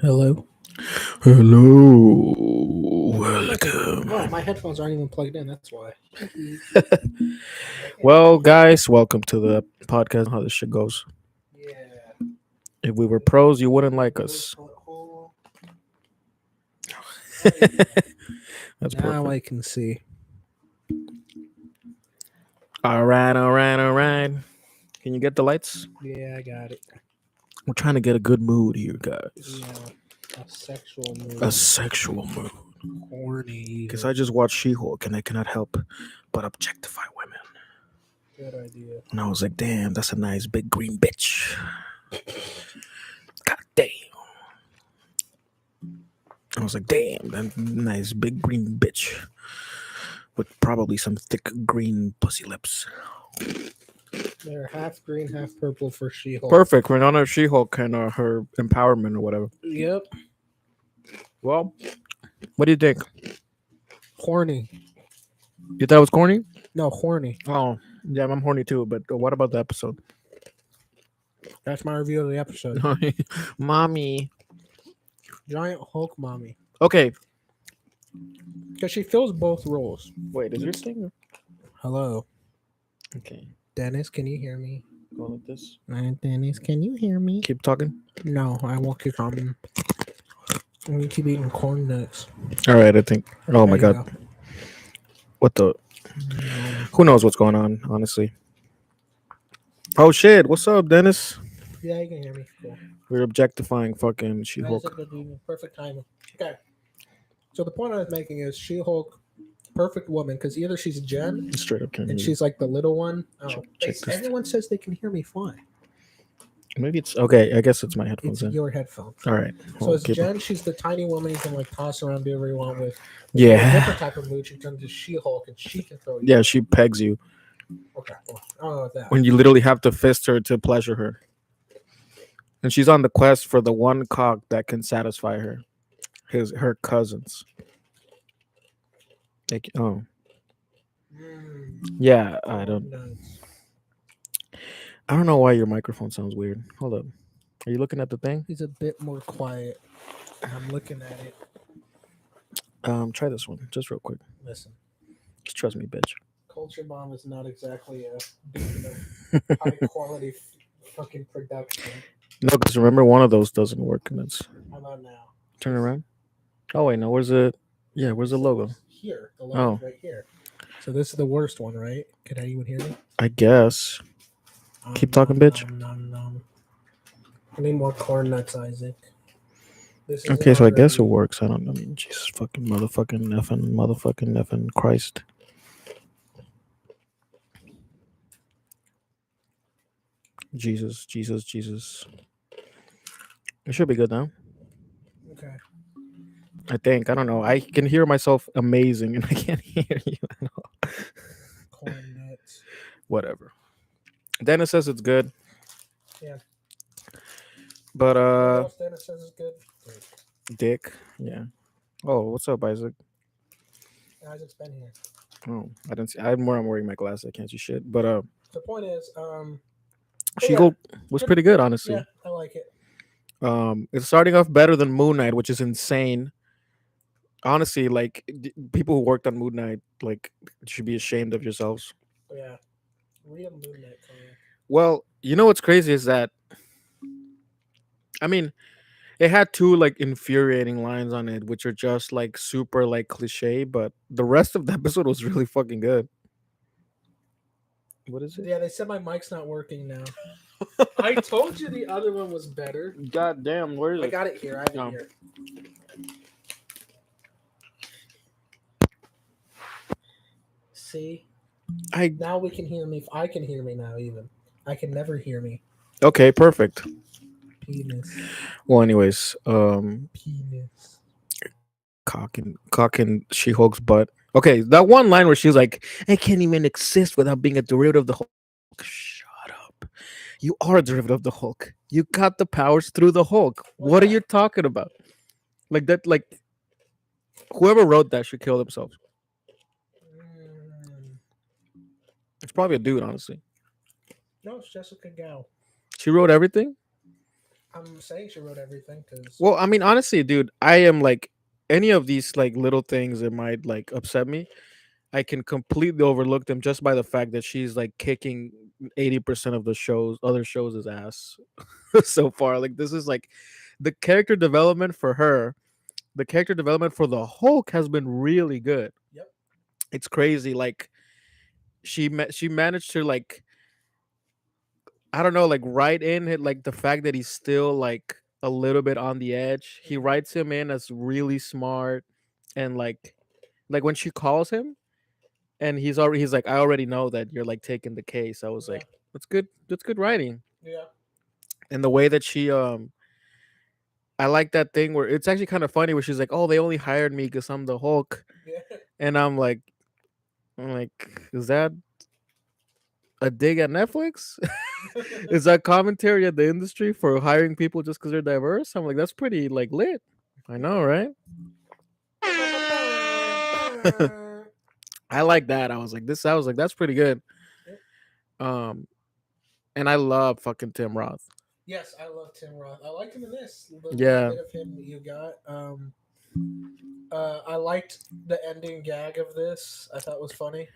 Hello. Hello, welcome. Oh, my headphones aren't even plugged in. That's why. Well, guys, welcome to the podcast. How this shit goes. Yeah. If we were pros, you wouldn't like us. That's Now perfect. I can see. All right, all right, all right. Can you get the lights? Yeah, I got it. We're trying to get a good mood here, guys. Yeah. A sexual A mood. sexual mood. Horny. Because I just watched She-Hulk and I cannot help but objectify women. Good idea. And I was like, damn, that's a nice big green bitch. God damn. I was like, damn, that nice big green bitch with probably some thick green pussy lips. They're half green, half purple for She-Hulk. Perfect. We're on a She-Hulk and her empowerment or whatever. Yep. Well, what do you think? Horny. You thought it was corny? No, horny. Oh, yeah, I'm horny too. But what about the episode? That's my review of the episode. Mommy. Giant Hulk mommy. Okay. Because she fills both roles. Wait, is your thing? Hello. Okay. Dennis, can you hear me? Go like this. Dennis, can you hear me? Keep talking. No, I won't keep talking. I'm gonna keep eating corn nuts. All right, I think. Oh my There god. you What the? go. Who knows what's going on? Honestly. Oh shit! What's up, Dennis? Yeah, you can hear me. Cool. We're objectifying fucking That is a She-Hulk. good evening. Perfect timing. Okay. So the point I was making is She-Hulk, perfect woman, because either she's Jen Straight up, can and she's like the little one. Oh, check this. everyone says they can hear me fine. Maybe it's okay. I guess it's my headphones. It's Then. your headphones. All right. So Well, as Jen, she's the tiny woman you can like toss around, do whatever you want with. A yeah. different type of mood. She turns to She-Hulk and she can throw you. Yeah, she pegs you Okay. Well, I don't know about that. when you literally have to fist her to pleasure her. And she's on the quest for the one cock that can satisfy her. Her cousins. Like, oh. Yeah, I don't know why your microphone sounds weird. Hold up. Are you looking at the thing? He's a bit more quiet. I'm looking at it. Try this one, just real quick. Listen. Just trust me, bitch. Culture Bomb is not exactly a high quality fucking production. No, because remember, one of those doesn't work. And it's How about now? turn around. Oh wait, no. Where's it? Yeah, where's the logo? Here. The logo's right here. So this is the worst one, right? Can anyone hear me? I guess. Keep talking, bitch. I need more corn nuts, Isaac. This is Okay, so I guess it works. I don't know. I mean, Jesus fucking motherfucking effing Christ. Jesus. It should be good now. Okay. I think. I don't know. I can hear myself amazing and I can't hear you at all. Corn nuts. Whatever. Dennis says it's good. Yeah. But What else Dennis says is good? Dick. Yeah. Oh, what's up, Isaac? Isaac's been here. Oh, I didn't see. I'm wearing my glasses. I can't see shit. But The point is, She-Hulk was pretty good, honestly. yeah, I like it. It's starting off better than Moon Knight, which is insane. Honestly, like people who worked on Moon Knight, like should be ashamed of yourselves. Yeah. Real Moon Knight coming. Well, you know what's crazy is that, I mean, it had two like infuriating lines on it, which are just like super like cliche, but the rest of the episode was really fucking good. What is it? Yeah, they said my mic's not working now. I told you the other one was better. God damn, where is it? I got it here. I have it here. See? Now we can hear me. I can hear me now, even. I can never hear me. Okay, perfect. Penis. Well, anyways, Penis. cock and She-Hulk's butt. Okay, that one line where she's like, "I can't even exist without being a derivative of the Hulk." Shut up. You are a derivative of the Hulk. You got the powers through the Hulk. What are you talking about? Like that, like whoever wrote that should kill themselves. It's probably a dude, honestly. No, it's Jessica Gao. She wrote everything. I'm saying she wrote everything because Well, I mean, honestly, dude, I am like any of these like little things that might like upset me. I can completely overlook them just by the fact that she's like kicking 80% of the other shows' ass so far. Like this is like the character development for her, the character development for the Hulk has been really good. yep, It's crazy. Like she managed to like I don't know, like write in it like the fact that he's still like a little bit on the edge. He hmm writes him in as really smart and like when she calls him and he's like, I already know that you're like taking the case. I was yeah, like, that's good. That's good writing. yeah, And the way that she I like that thing where it's actually kind of funny where she's like, oh, they only hired me because I'm the Hulk. yeah. And I'm like, is that a dig at Netflix? Is that commentary at the industry for hiring people just because they're diverse? I'm like, that's pretty like lit. I know, right? I like that. I was like, that's pretty good. Yep. Um, and I love fucking Tim Roth. Yes, I love Tim Roth. I liked him in this. The little Yeah. bit of him you got. I liked the ending gag of this. I thought was funny.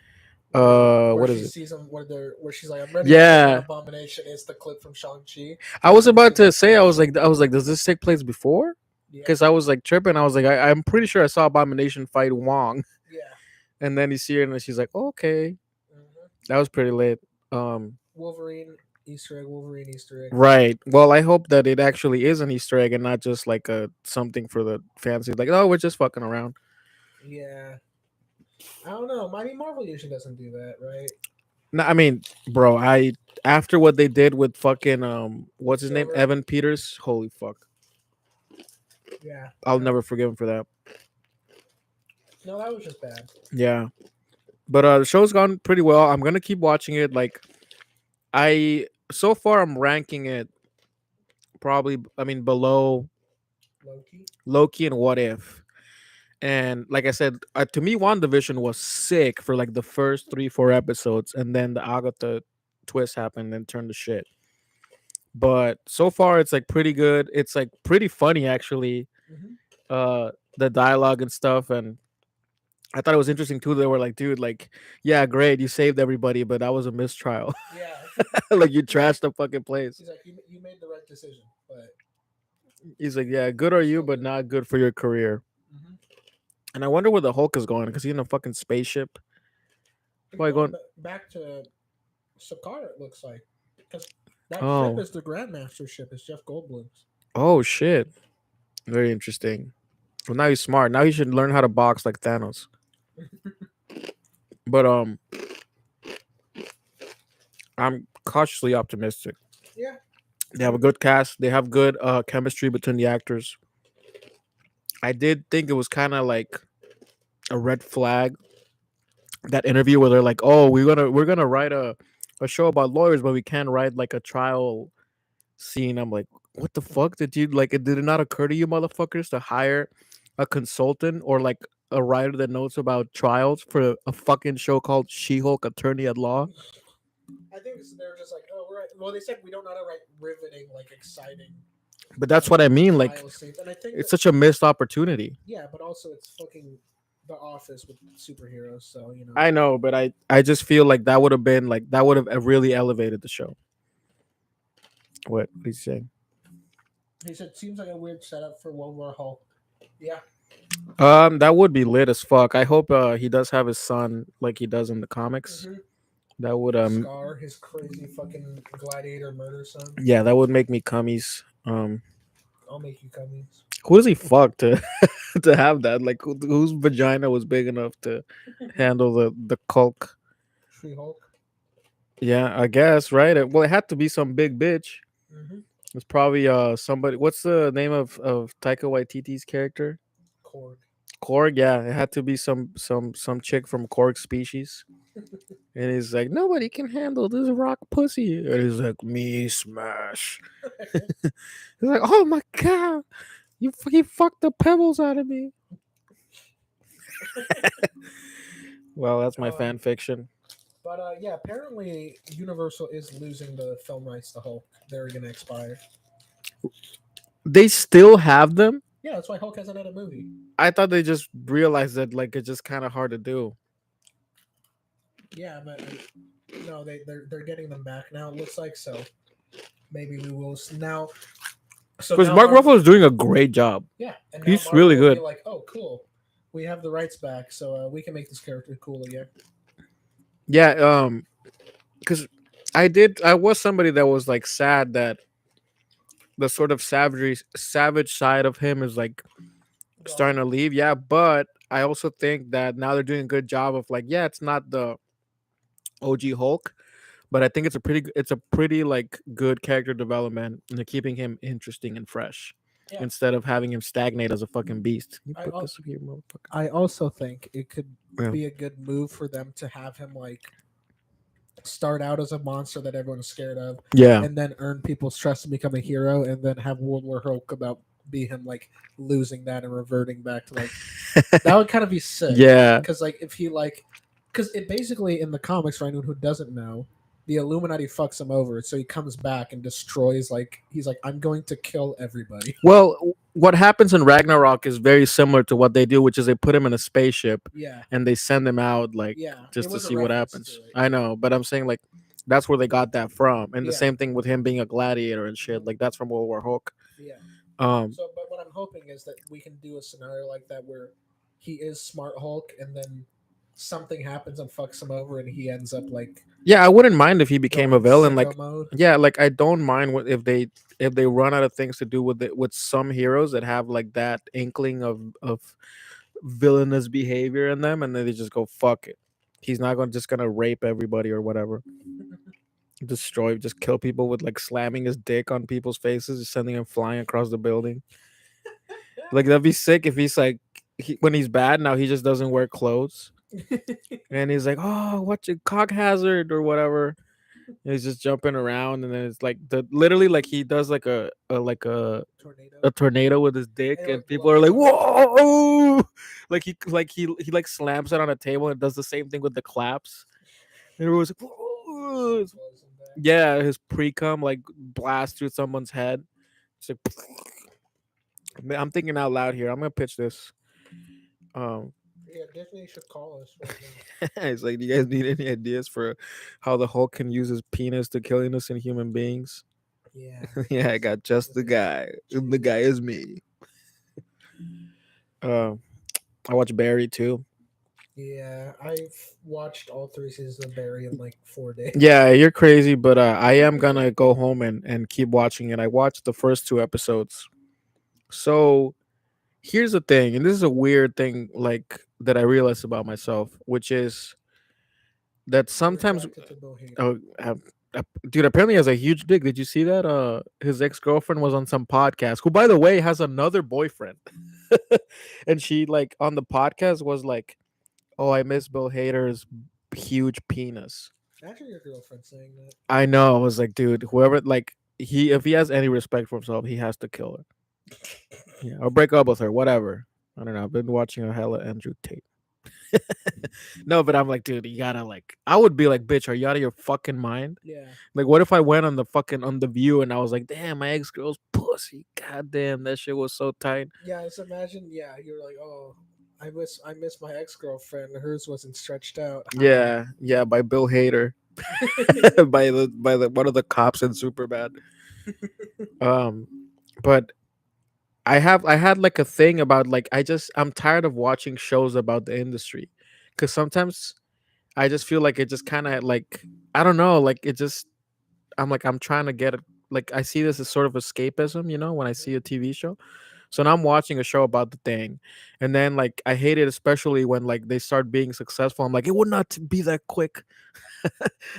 Where What she is it? sees him, where she's like, "I'm ready to take on Yeah. Abomination." Is the clip from Shang Chi? I was And about he's to like, say, I was like, does this take place before? "Yeah, Because I was like tripping. I was like, I'm pretty sure I saw Abomination fight Wong, yeah." and then you see her, and she's like, okay, hmm that was pretty lit. Um, Wolverine Easter egg. Wolverine Easter egg. right. Well, I hope that it actually is an Easter egg and not just like a something for the fancy. Like, oh, we're just fucking around. Yeah, I don't know. Mighty Marvel usually doesn't do that, right? No, I mean, bro, I after what they did with fucking what's his name, Quicksilver. Evan Peters. Holy fuck, Yeah. I'll never forgive him for that. No, that was just bad. Yeah, but the show's gone pretty well. I'm gonna keep watching it. Like I so far, I'm ranking it probably. I mean, below Loki. Loki and What If. And like I said, to me, WandaVision was sick for like the first 3 4 episodes, and then the Agatha twist happened and turned to shit. But so far, it's like pretty good. It's like pretty funny actually. hmm Uh, the dialogue and stuff, and I thought it was interesting too. They were like, dude, like, yeah, great, you saved everybody, but that was a mistrial. Yeah. Like you trashed the fucking place. He's like, you made the right decision, but He's like, yeah, good are you, still but good. not good for your career. hmm And I wonder where the Hulk is going because he's in a fucking spaceship. He's Why going going? back to Sakaar. It looks like because that ship Oh, is the Grandmaster ship. It's Jeff Goldblum's. oh shit. Very interesting. Well, now he's smart. Now he should learn how to box like Thanos. But I'm cautiously optimistic. Yeah. They have a good cast. They have good chemistry between the actors. I did think it was kind of like a red flag that interview where they're like, "Oh, we're gonna write a show about lawyers, but we can't write like a trial scene." I'm like, "What the fuck did you like? Did it not occur to you, motherfuckers, to hire a consultant or like a writer that knows about trials for a fucking show called She-Hulk Attorney at Law?" I think they're just like, oh, right. Well, they said we don't know how to write riveting, like exciting But that's what I mean. Like, trial scenes, and I think it's such a missed opportunity. yeah, but also it's fucking The Office with superheroes, so you know. I know, but I just feel like that would have been like that would have really elevated the show. What? What he's saying? He said, seems like a weird setup for World War Hulk. Yeah. That would be lit as fuck. I hope he does have his son like he does in the comics. Mm-hmm. That would Scar, his crazy fucking gladiator murder son. yeah, that would make me cummies. I'll make you cummies. Who does he fuck to to have that? Like whose vagina was big enough to handle the Hulk? Free Hulk. Yeah, I guess right. Well, it had to be some big bitch. Mm-hmm. It's probably somebody. What's the name of Taika Waititi's character? Korg. Korg. Yeah, it had to be some chick from Korg species. And he's like, nobody can handle this rock pussy. And he's like, me smash. He's like, oh my god, he fucked the pebbles out of me. Well, that's my fan fiction. But yeah, apparently Universal is losing the film rights to Hulk. They're gonna expire. They still have them. Yeah, that's why Hulk hasn't had a movie. I thought they just realized that like it's just kind of hard to do. Yeah, but no, they're getting them back now. It looks like so. Maybe we will now. So Because now Mark Marvel, Ruffalo is doing a great job. yeah, and now He's Marvel really will be good. like, oh, cool, we have the rights back, so we can make this character cool again. Yeah, because I was somebody that was like sad that the sort of savage side of him is like starting to leave. Yeah, but I also think that now they're doing a good job of like, yeah, it's not the OG Hulk, but I think it's a pretty like good character development and they're keeping him interesting and fresh Yeah, instead of having him stagnate as a fucking beast. You I put al- this here, motherfucker. I also think it could Yeah. be a good move for them to have him like start out as a monster that everyone's scared of, Yeah. and then earn people's trust and become a hero, and then have World War Hulk about be him like losing that and reverting back to like that would kind of be sick. Yeah. Because like if he like, because it basically in the comics for anyone who doesn't know, the Illuminati fucks him over, so he comes back and destroys. Like he's like, I'm going to kill everybody. Well, what happens in Ragnarok is very similar to what they do, which is they put him in a spaceship Yeah, and they send him out like yeah. just It to was a see what reference happens. to it. I know, but I'm saying like that's where they got that from. And the Yeah. same thing with him being a gladiator and shit. Mhm. Like that's from World War Hulk. Yeah. Um So, but what I'm hoping is that we can do a scenario like that where he is Smart Hulk, and then something happens and fucks him over, and he ends up like yeah, I wouldn't mind if he became a going villain. sicko Like mode. yeah, like I don't mind if they run out of things to do with it with some heroes that have like that inkling of villainous behavior in them, and then they just go fuck it. He's not going just gonna rape everybody or whatever. Destroy, just kill people with like slamming his dick on people's faces, just sending him flying across the building. Like that'd be sick if he's like when he's bad now he just doesn't wear clothes and he's like, oh, what your cock hazard or whatever. And he's just jumping around and then it's like the literally like he does like Tornado. a tornado with his dick And it, and like, people are like, blows up. whoa, he like slams it on a table and does the same thing with the claps. And everyone's like, whoa. Blows him back. Yeah, his pre cum like blast through someone's head. It's like Man, I'm thinking out loud here. I'm gonna pitch this. Um, Yeah, Disney should call us. Right now. it's like, do you guys need any ideas for how the Hulk can use his penis to kill innocent human beings? Yeah. Yeah, I got just the guy. And the guy is me. I watch Barry too. Yeah, I've watched all 3 seasons of Barry in like 4 days. Yeah, you're crazy, but I am gonna go home and keep watching it. I watched the first 2 episodes. So here's the thing, and this is a weird thing like that I realized about myself, which is that You're sometimes attracted to Bill Hader. oh dude apparently has a huge dick. Did you see that? His ex-girlfriend was on some podcast, who by the way has another boyfriend. And she like on the podcast was like, oh, I miss Bill Hader's huge penis. Imagine your girlfriend saying that. I know. I was like, dude, whoever like he if he has any respect for himself, he has to kill her. Yeah, or break up with her, whatever. I don't know. I've been watching a hella Andrew Tate. No, but I'm like, dude, you gotta like. I would be like, bitch, are you out of your fucking mind? Yeah. Like, what if I went on the fucking on the View and I was like, damn, my ex girl's pussy. God damn, that shit was so tight. Yeah, just imagine. Yeah, you're like, oh, I miss my ex girlfriend. Hers wasn't stretched out. Yeah, yeah, by Bill Hader, by the one of the cops in Superbad. Um, but I had like a thing about like I'm tired of watching shows about the industry, because sometimes I just feel like it just kind of like I don't know, like it just I'm like I'm trying to get it. Like I see this as sort of escapism, you know, when I see a TV show. So now I'm watching a show about the thing, and then like I hate it, especially when like they start being successful. I'm like, it would not be that quick.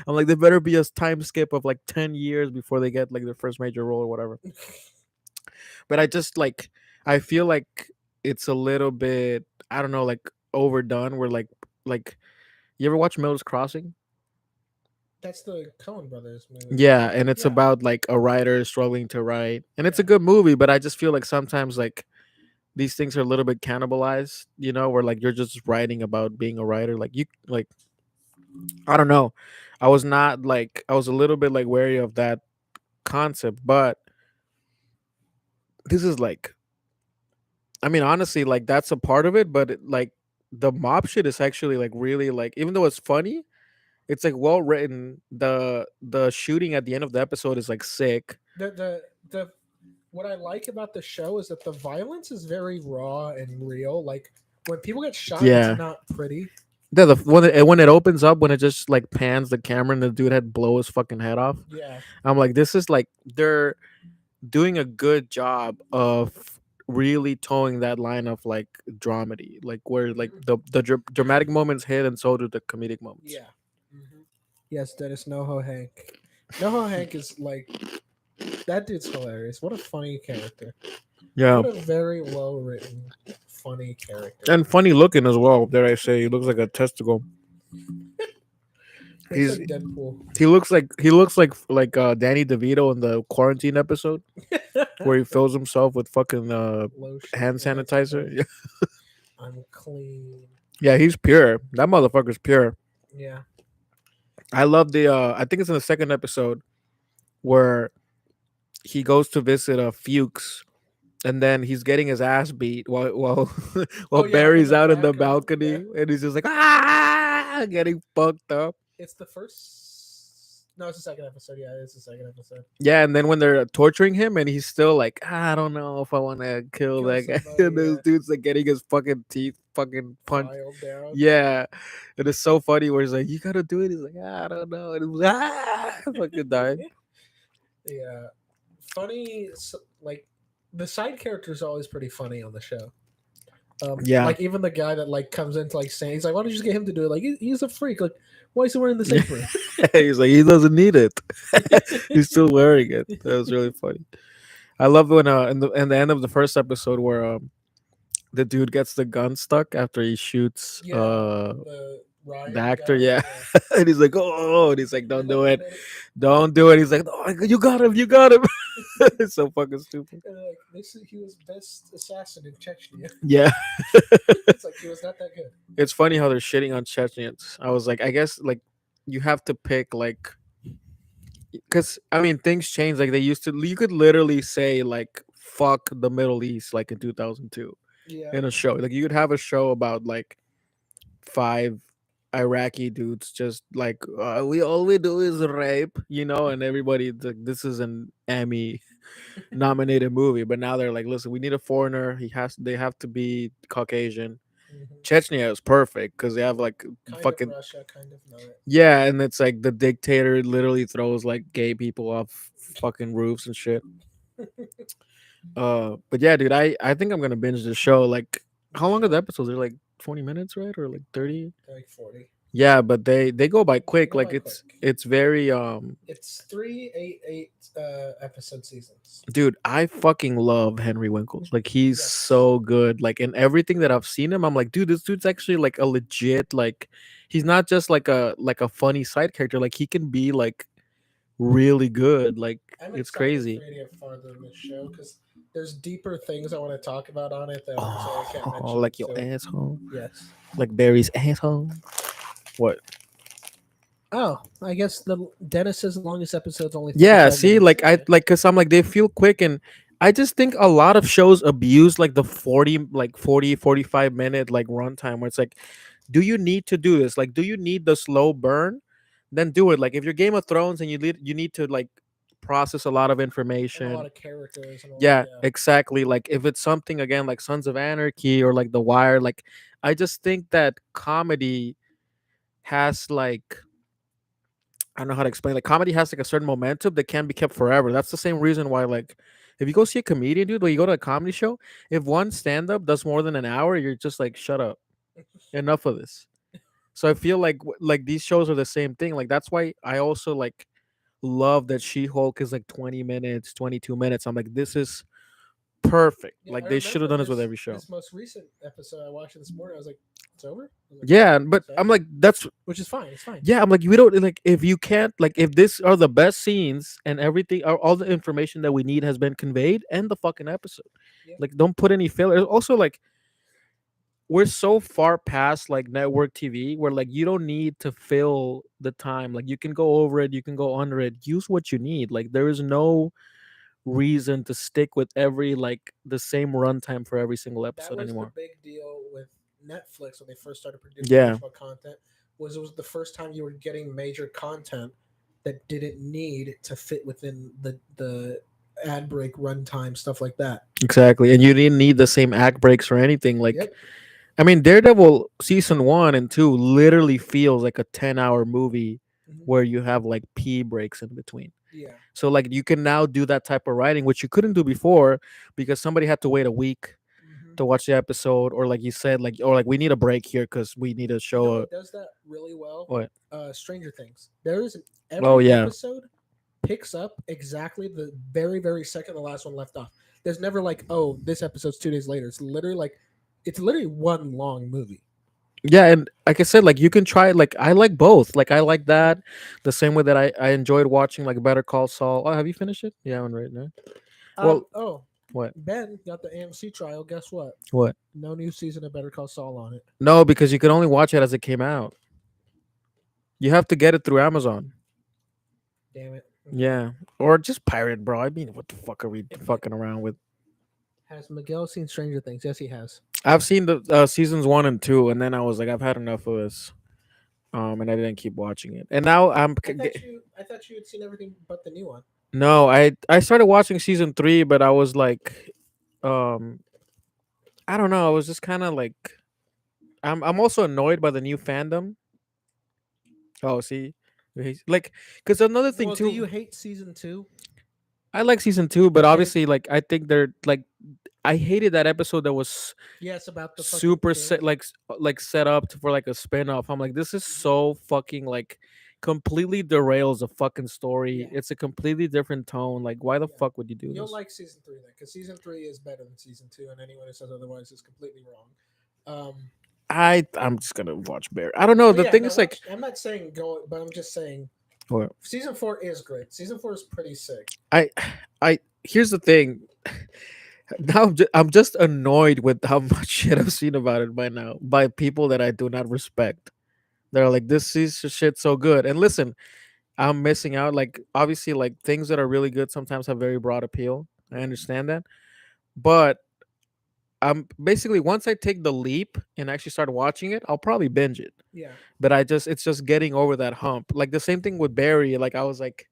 I'm like, there better be a time skip of like 10 years before they get like their first major role or whatever. But I just like I feel like it's a little bit I don't know, like overdone. Where like you ever watch Miller's Crossing? That's the Coen Brothers movie. Yeah, and it's Yeah. about like a writer struggling to write, and it's a Yeah. good movie. But I just feel like sometimes like these things are a little bit cannibalized, you know, where like you're just writing about being a writer. Like you like I don't know. I was a little bit like wary of that concept, but this is like, I mean, honestly, like that's a part of it, but like the mob shit is actually like really like, even though it's funny, it's like well written. The shooting at the end of the episode is like sick. The what I like about the show is that the violence is very raw and real. Like when people get shot, it's Yeah. not pretty. Yeah, when it opens up, when it just like pans the camera and the dude had blow his fucking head off. Yeah. I'm like, this is like they're doing a good job of really towing that line of like dramedy, like where like the dramatic moments hit and so do the comedic moments. Yeah. Hmm. Yes, Dennis NoHo Hank. NoHo Hank is like that dude's hilarious. What a funny character. Yeah, What a very well written, funny character. and funny looking as well. Dare I say, he looks like a testicle. He looks He's like Deadpool. he looks like Danny DeVito in the quarantine episode where he fills himself with fucking Lotion. hand Yeah, that's what it sanitizer. is. I'm clean. Yeah, he's pure. That motherfucker's pure. Yeah. I love the I think it's in the second episode where he goes to visit Fuchs, and then he's getting his ass beat while while Oh yeah, in Barry's the out in back the of yeah. balcony and he's just like getting fucked up. It's the first. No, it's the second episode. Yeah, it's the second episode. Yeah, and then when they're torturing him and he's still like, I don't know if I want to kill Kill that guy. somebody. And those Yeah. dudes like getting his fucking teeth fucking punch. Filed down. Yeah, it is so funny where he's like, you gotta do it. He's like, I don't know. And he's like, fucking dying. Yeah. Funny. Like the side characters are always pretty funny on the show. Yeah. Like even the guy that like comes into like saying he's like, why don't you just get him to do it? Like he's a freak. Like why is he wearing this apron? He's like, he doesn't need it. He's still wearing it. That was really funny. I love when in the end of the first episode where the dude gets the gun stuck after he shoots Yeah, the the Ryan actor, guy. yeah. And he's like, oh, and he's like, don't do it. And Don't do it. He's like, oh, you got him, you got him. It's so fucking stupid. they're like he was best assassin in Chechnya. Yeah. It's like he was not that good. It's funny how they're shitting on Chechens. I was like, I guess like you have to pick like, because I mean things change. Like they used to, you could literally say like fuck the Middle East like in 2002 Yeah. in a show. Like you could have a show about like five Iraqi dudes just like we all we do is rape, you know, and everybody like this is an Emmy nominated movie, but now they're like, listen, we need a foreigner. They have to be Caucasian. Hmm. Chechnya is perfect because they have like Kind fucking of Russia, kind of not. yeah, and it's like the dictator literally throws like gay people off fucking roofs and shit. But yeah, dude, I think I'm gonna binge the show. Like, how long are the episodes? They're like 20 minutes, right, or like 30? Like 40. Yeah, but they go by quick. go Like by it's quick. it's very It's 3 8 episode seasons. dude, I fucking love Henry Winkles. Like he's Yes. so good. Like in everything that I've seen him, I'm like, dude, this dude's actually like a legit like he's not just like a funny side character. Like he can be like really good. Like I'm it's excited crazy. for you to get farther in this show because there's deeper things I want to talk about on it that unfortunately I can't Oh, mention. like your so, asshole. yes. Like Barry's asshole. What? Oh, I guess the Dennis's longest episode's only Yeah, 55 see, minutes. like I Okay. like cause I'm like they feel quick and I just think a lot of shows abuse like the 40 45 minute like runtime where it's like, do you need to do this? Like, do you need the slow burn? Then do it. Like if you're Game of Thrones and you need to like process a lot of And a lot information. of characters and all Yeah, that. Yeah. exactly. Like if it's something again like Sons of Anarchy or like The Wire, like I just think that comedy has like I don't know how to explain. Like comedy has like a certain momentum that can be kept forever. That's the same reason why like if you go see a comedian, dude, or you go to a comedy show, if one stand up does more than an hour, you're just like, shut up, enough of this. So I feel like like these shows are the same thing. Like that's why I also like love that She Hulk is like 20 minutes, 22 minutes. I'm like, this is perfect. Yeah, Like I they should have remember done this with every show. this most recent episode I watched this morning. I was like, "It's over." I was like, Yeah, but "It's I'm over?" like, that's Which is fine. It's fine. yeah, I'm like, we don't like if you can't like if this are the best scenes and everything, all the information that we need has been conveyed, and the fucking episode. Yeah. Like, don't put any filler. Also, like, we're so far past like network TV where like you don't need to fill the time. Like, you can go over it, you can go under it. Use what you need. Like, there is no reason to stick with every like the same runtime for every single That episode was the anymore. big deal with Netflix when they first started producing Yeah, original content. Was it was the first time you were getting major content that didn't need to fit within the ad break runtime stuff like that. exactly. And you didn't need the same act breaks or anything. Like, Yep. I mean, Daredevil season 1 and 2 literally feels like a 10-hour movie Hmm. where you have like pee breaks in between. Yeah. So like you can now do that type of writing, which you couldn't do before because somebody had to wait a week Hmm. to watch the episode, or like you said, like or like we need a break here because we need to You know show a what does that really well? what? Stranger Things. There is Oh every yeah, episode picks up exactly the very second the last one left off. There's never like, oh, this episode's 2 days later. It's literally one long movie. yeah, and like I said, like you can try. Like I like both. Like I like that the same way that I enjoyed watching like Better Call Saul. Oh, have you finished it? Yeah, one right now. Well, Oh, what? Ben got the AMC trial. Guess what? What? No new season of Better Call Saul on it. No, because you could only watch it as it came out. You have to get it through Amazon. Damn it. Okay. Yeah, or just pirate, bro. I mean, what the fuck are we fucking around with? Has Miguel seen Stranger Things? Yes, he has. I've seen the seasons 1 and 2, and then I was like, I've had enough of this, and I didn't keep watching it. And now I thought you had seen everything but the new one. no, I started watching season 3, but I was like, um, I don't know. I was just kind of like, I'm also annoyed by the new fandom. Oh, see, like, because another thing Well, do you too, hate season two? I like season 2, but And obviously, like, I think they're like, I hated that episode that was yes, about the fucking super kid. set like set up for like a spin-off. I'm like, this is Mhm. so fucking like completely derails the fucking story. Yeah, It's a completely different tone. Like, why the yeah. fuck would you do You'll this? like season three then, because season three is better than season two, and anyone who says otherwise is completely wrong. I'm just gonna watch Bear. I don't know. Oh The yeah, thing no, is like, watch. I'm not saying go, but I'm just saying what season four is great. Season four is pretty sick. I I here's the thing. Now I'm just annoyed with how much shit I've seen about it by now by people that I do not respect. They're like, this is shit so good. And listen, I'm missing out. Like obviously, like things that are really good sometimes have very broad appeal. I Mhm. understand that, but I'm basically once I take the leap and actually start watching it, I'll probably binge it. Yeah, But it's just getting over that hump. Like the same thing with Barry. Like I was like,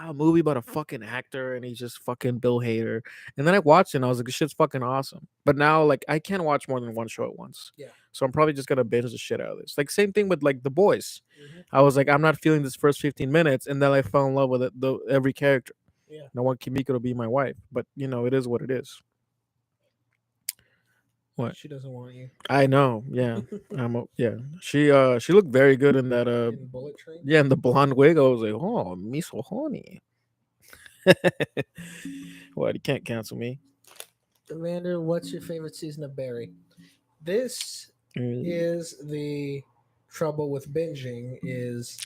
a movie about a fucking actor and he's just fucking Bill Hader. And then I watched it and I was like, this shit's fucking awesome. But now like I can't watch more than one show at once. yeah. So I'm probably just gonna binge the shit out of this. Like same thing with like The Boys. Hmm. I was like, I'm not feeling this first 15 minutes, and then I fell in love with it, every character. Yeah. And I want Kimiko to be my wife, but you know, it is what it is. What? She doesn't want you. I know, yeah. Yeah. She looked very good in that In Bullet Train. yeah, in the blonde wig. I was like, oh, me so horny. What? You can't cancel me. Amanda, what's your favorite season of Barry? This is the trouble with binging is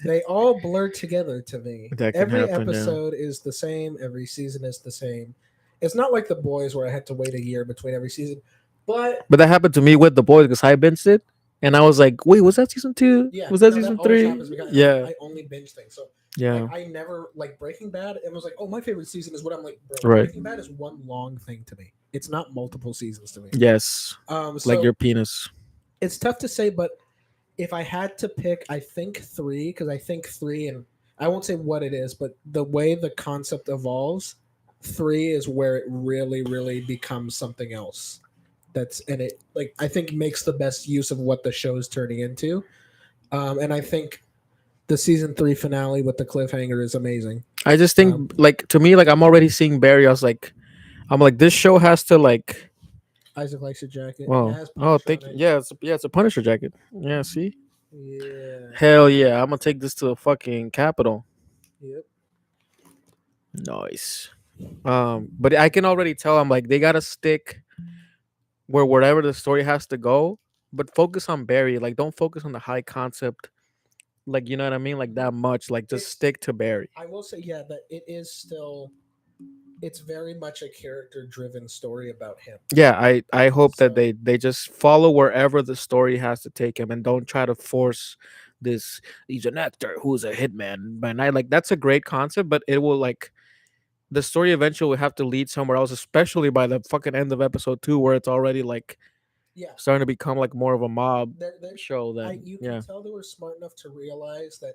they all blur together to me. That can Every happen, yeah. episode is the same, every season is the same. It's not like the boys where I had to wait a year between every season. But But that happened to me with The Boys because I binged it, and I was like, wait, was that season 2? yeah, Was that no, that season always 3? happens because Yeah, I only binge things. So like yeah, I never like Breaking Bad and was like, oh, my favorite season is what I'm like, bro. right. Breaking Bad is one long thing to me. It's not multiple seasons to me. Yes, like So your penis. it's tough to say, but if I had to pick, I think three because I think three, and I won't say what it is, but the way the concept evolves, three is where it really becomes something else. That's and it like I think makes the best use of what the show is turning into, and I think the season three finale with the cliffhanger is amazing. I just Um, think, like, to me, like, I'm already seeing Barry. I'm like, this show has to, like, Isaac likes your jacket. It well, has oh, Punisher thank on you. it. Yeah, it's a Punisher jacket. Yeah, see? Yeah. Hell yeah. I'm gonna take this to the fucking Capitol. Yep. Nice. But I can already tell, I'm like, they gotta stick where wherever the story has to go, but focus on Barry. Like, don't focus on the high concept, like, you know what I mean? Like, that much. Like, just It's. stick to Barry. I will say, yeah, that it is still. It's very much a character-driven story about him. Yeah, I hope that So they just follow wherever the story has to take him and don't try to force this. He's an actor who's a hitman by night. Like that's a great concept, but it will like the story eventually will have to lead somewhere else, especially by the fucking end of episode 2, where it's already like Yeah, starting to become like more of a mob they're show. Then you can yeah, tell they were smart enough to realize that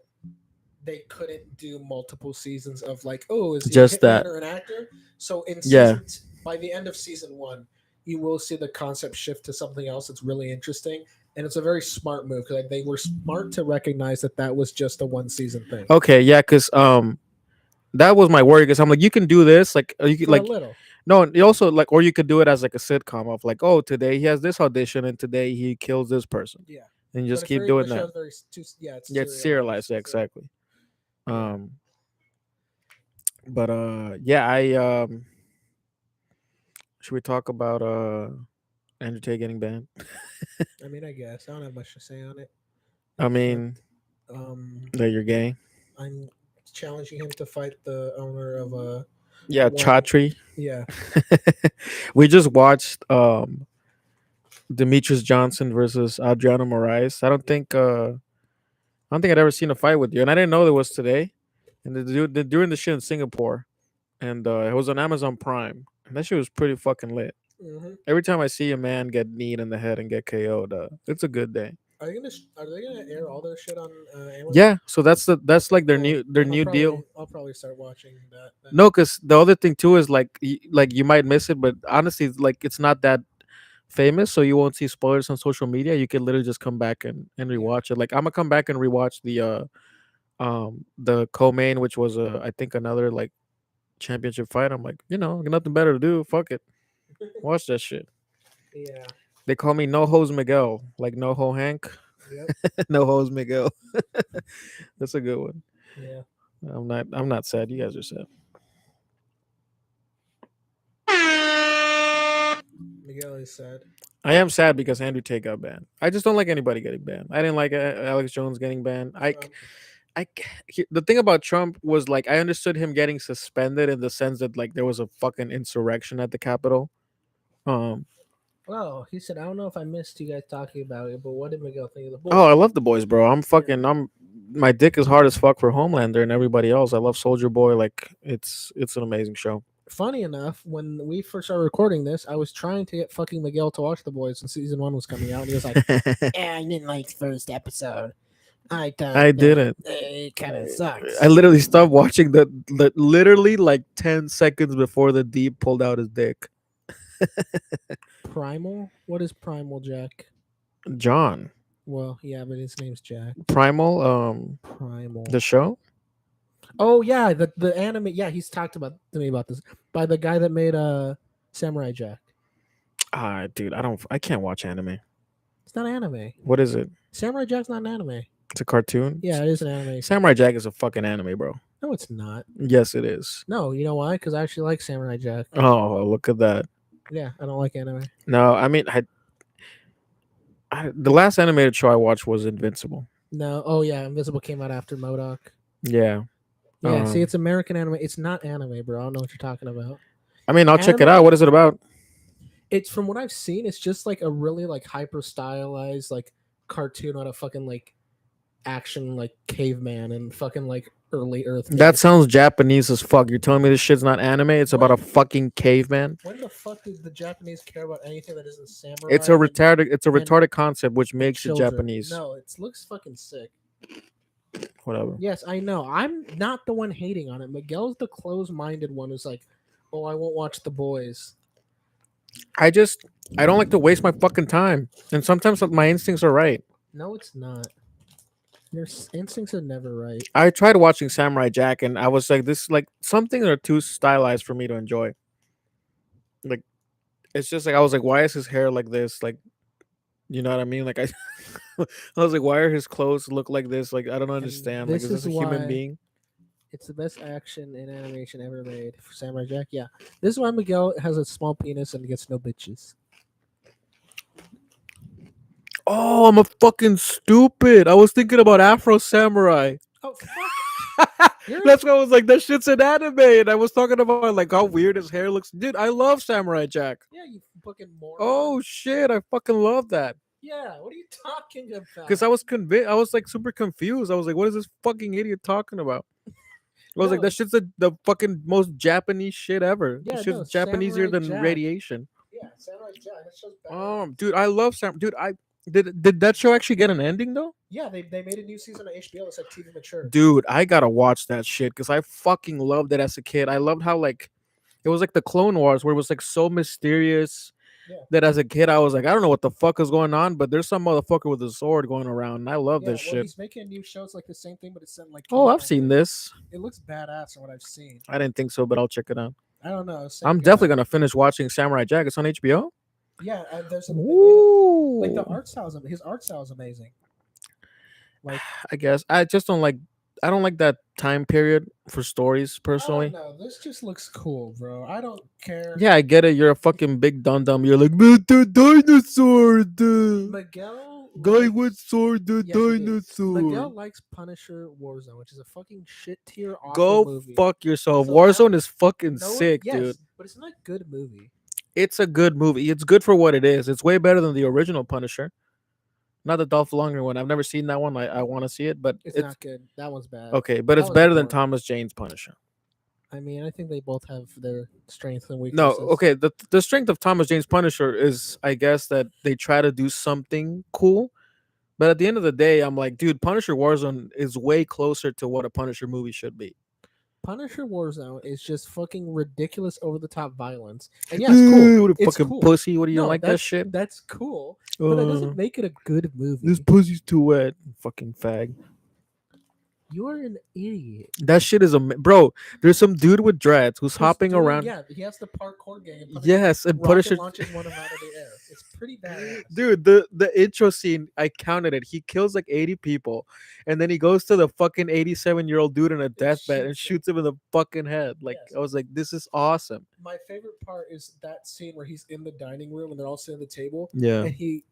they couldn't do multiple seasons of like, oh, is he a just hitman that. or an actor? So in Yeah. by the end of season 1, you will see the concept shift to something else that's really interesting, and it's a very smart move because they were smart to recognize that that was just a one season thing Okay. Yeah. Because that was my worry. Because I'm like, you can do this, like you could for a like little. no, you also like, or you could do it as like a sitcom of like, oh, today he has this audition and today he kills this person, Yeah, and you but just it's keep very doing the that. show's very too yeah it's Yeah, it's serialized. serialized. Yeah, So exactly. yeah, Um, but yeah, I should we talk about Andrew Tate getting banned? I mean, I guess I don't have much to say on it I except mean um that you're gay. I'm challenging him to fight the owner of Yeah, one. Chatri. Yeah, We just watched Demetrius Johnson versus Adriano Moraes. I don't think I'd ever seen a fight with you, and I didn't know there was today. And they're doing the shit in Singapore, and it was on Amazon Prime, and that shit was pretty fucking lit. hmm. Every time I see a man get kneed in the head and get KO'd, it's a good day. Are they gonna air all their shit on Amazon? Yeah, so that's like Cool. their Then new deal. I'll probably start watching that then. No, because the other thing too is like like you might miss it, but honestly, like it's not that famous, so you won't see spoilers on social media. You can literally just come back and Yeah. rewatch it. Like I'm gonna come back and rewatch the co-main, which was I think another like championship fight. I'm like, nothing better to do. Fuck it, watch that shit. Yeah. They call me No Hose Miguel, like No Ho Hank, Yep. No Hose Miguel. That's a good one. Yeah. I'm not sad. You guys are sad. Miguel is sad. I am sad because Andrew Tate got banned. I just don't like anybody getting banned. I didn't like Alex Jones getting banned. Um, The thing about Trump was like I understood him getting suspended in the sense that like there was a fucking insurrection at the Capitol. Um. well, he said, I don't know if I missed you guys talking about it, but what did Miguel think of the Oh, I boys? love the boys, bro. I'm my dick is hard as fuck for Homelander and everybody else. I love Soldier Boy. Like it's an amazing show. Funny enough, when we first started recording this, I was trying to get fucking Miguel to watch the boys, and season 1 was coming out, and he was like, "Yeah, I didn't like the first episode. I thought I didn't. it kind of sucks." I literally stopped watching the literally like 10 seconds before the Deep pulled out his dick. Primal? What is Primal, Jack? John Well, yeah, but his name's Jack. Primal, Primal. the show. Oh yeah, the anime. Yeah, he's talked about to me about this by the guy that made Samurai Jack. Ah, dude, I can't watch anime. It's not anime. What is it? Samurai Jack's not an anime. It's a cartoon. Yeah, it is an anime. Samurai Jack is a fucking anime, bro. No, it's not. Yes, it is. No, you know why? Because I actually like Samurai Jack. Oh, look at that. Yeah, I don't like anime. No, I mean, the last animated show I watched was Invincible. No. Oh yeah, Invisible came out after Modoc. Yeah. Yeah, see, Um, it's American anime. It's not anime, bro. I don't know what you're talking about. I mean, I'll check it Anime- out. What is it about? It's from what I've seen. It's just like a really like hyper stylized like cartoon on a fucking like action like caveman and fucking like early Earth. That days. sounds Japanese as fuck. You're telling me this shit's not anime? It's about a What? fucking caveman. When the fuck did the Japanese care about anything that isn't samurai? It's a and- retarded. It's a and- retarded concept, which and makes it children? Japanese. No, it looks fucking sick. Whatever. Yes, I know. I'm not the one hating on it. Miguel's the closed-minded one who's like, "Oh, I won't watch the boys." I don't like to waste my fucking time, and sometimes my instincts are right. No, it's not. Your instincts are never right. I tried watching Samurai Jack, and I was like, this like some things are too stylized for me to enjoy. Like, it's just like I was like, why is his hair like this? Like, you know what I mean? Like I was like, why are his clothes look like this? Like I don't understand. Like, this is this is a human why- being? It's the best action in animation ever made for Samurai Jack. Yeah, this is why Miguel has a small penis and gets no bitches. Oh, I'm a fucking stupid. I was thinking about Afro Samurai. Oh fuck! You're That's why I was like, that shit's an anime. And I was talking about like how weird his hair looks. Dude, I love Samurai Jack. yeah, you fucking moron. Oh shit, I fucking love that. yeah. What are you talking about? Because I was convinced, I was like super confused. I was like, what is this fucking idiot talking about? I was like, No, that shit's the fucking most Japanese shit ever. This yeah, shit's no, Japaneser Samurai than Jack. radiation. Yeah, Samurai Jack. That show's badass. Dude, I love Sam. Dude, I did that show actually get an ending though? Yeah, they made a new season of HBO that said TV Mature. Dude, I gotta watch that shit because I fucking loved it as a kid. I loved how like it was like the Clone Wars where it was like so mysterious Yeah, that as a kid I was like, I don't know what the fuck is going on, but there's some motherfucker with a sword going around, and I love yeah. this Well, shit. he's making a new show. It's like the same thing, but it's set in like Oh, I've caveman seen days. this. It looks badass from what I've seen. I didn't think so, but I'll check it out. I don't know. Same I'm guy. definitely gonna finish watching Samurai Jack. It's on HBO. Yeah, there's a they made it like the Ooh. art style. His art style is amazing. Like I guess I just don't like. I don't like that time period for stories I don't personally. know. This just looks cool, bro. I don't care. Yeah, I get it. You're a fucking big dum dum. You're like, "Man, the dinosaur, the Miguel guy likes. with sword, the Yes, it is. dinosaur." Miguel likes Punisher Warzone, which is a fucking shit tier awful Go movie. fuck yourself. So now, Warzone is fucking no, sick, dude. yes, but it's not a good movie. It's a good movie. It's good for what it is. It's way better than the original Punisher. Not the Dolph Lundgren one. I've never seen that one. I want to see it, but It's it's not good. That one's bad. okay. But That it's one's better than boring. Thomas Jane's Punisher. I mean, I think they both have their strengths and No, weaknesses. okay. The strength of Thomas Jane's Punisher is, I guess, that they try to do something cool. But at the end of the day, I'm like, dude, Punisher Warzone is way closer to what a Punisher movie should be. Punisher Warzone is just fucking ridiculous, over the top violence, and yeah, it's cool. What a It's fucking cool. pussy. What do you No, like that shit? that's cool, but that Uh, doesn't make it a good movie. this pussy's too wet. Fucking fag. You are an idiot. That shit is a bro. There's some dude with dreads who's Who's hopping doing- around. Yeah, he has the parkour game. And Yes, and rocket Punisher. launches one of them out of the air. It's pretty badass. Dude, the intro scene, I counted it. He kills like 80 people, and then he goes to the fucking 87-year-old dude in a deathbed and shoots him. shoots him in the fucking head. Like Yes. I was like, this is awesome. My favorite part is that scene where he's in the dining room and they're all sitting at the table, Yeah. and he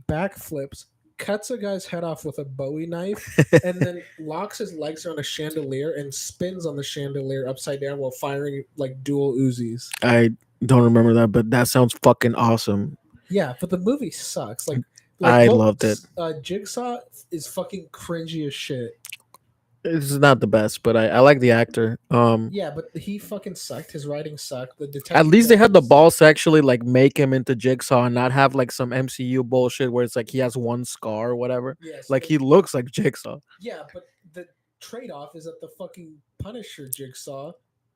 backflips, cuts a guy's head off with a Bowie knife, and then locks his legs around a chandelier and spins on the chandelier upside down while firing like dual Uzis. I don't remember that, but that sounds fucking awesome. Yeah, but the movie sucks. I loved it. Jigsaw is fucking cringy as shit. It's not the best, but I like the actor. Yeah, but he fucking sucked. His writing sucked. The detective. At least they had the techniques- balls to actually like make him into Jigsaw and not have like some MCU bullshit where it's like he has one scar or whatever. Yes, Like he looks like Jigsaw. Yeah, but the trade-off is that the fucking Punisher Jigsaw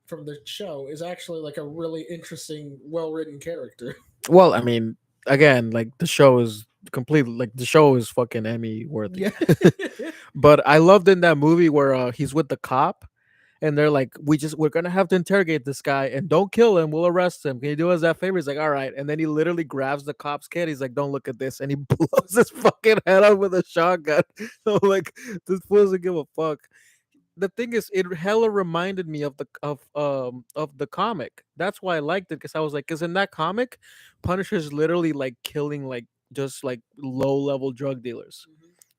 from the show is actually like a really interesting, well-written character. Well, I mean, again, like the show is completely like the show is fucking Emmy worthy. Yeah. But I loved in that movie where he's with the cop and they're like, we're gonna have to interrogate this guy and don't kill him, we'll arrest him. Can you do us that favor? He's like, all right. And then he literally grabs the cop's kid. He's like, don't look at this, and he blows his fucking head off with a shotgun. I'm like, this fool doesn't give a fuck. The thing is, it hella reminded me of the comic. That's why I liked it, because I was like, because in that comic, Punisher's literally like killing like just like low level drug dealers.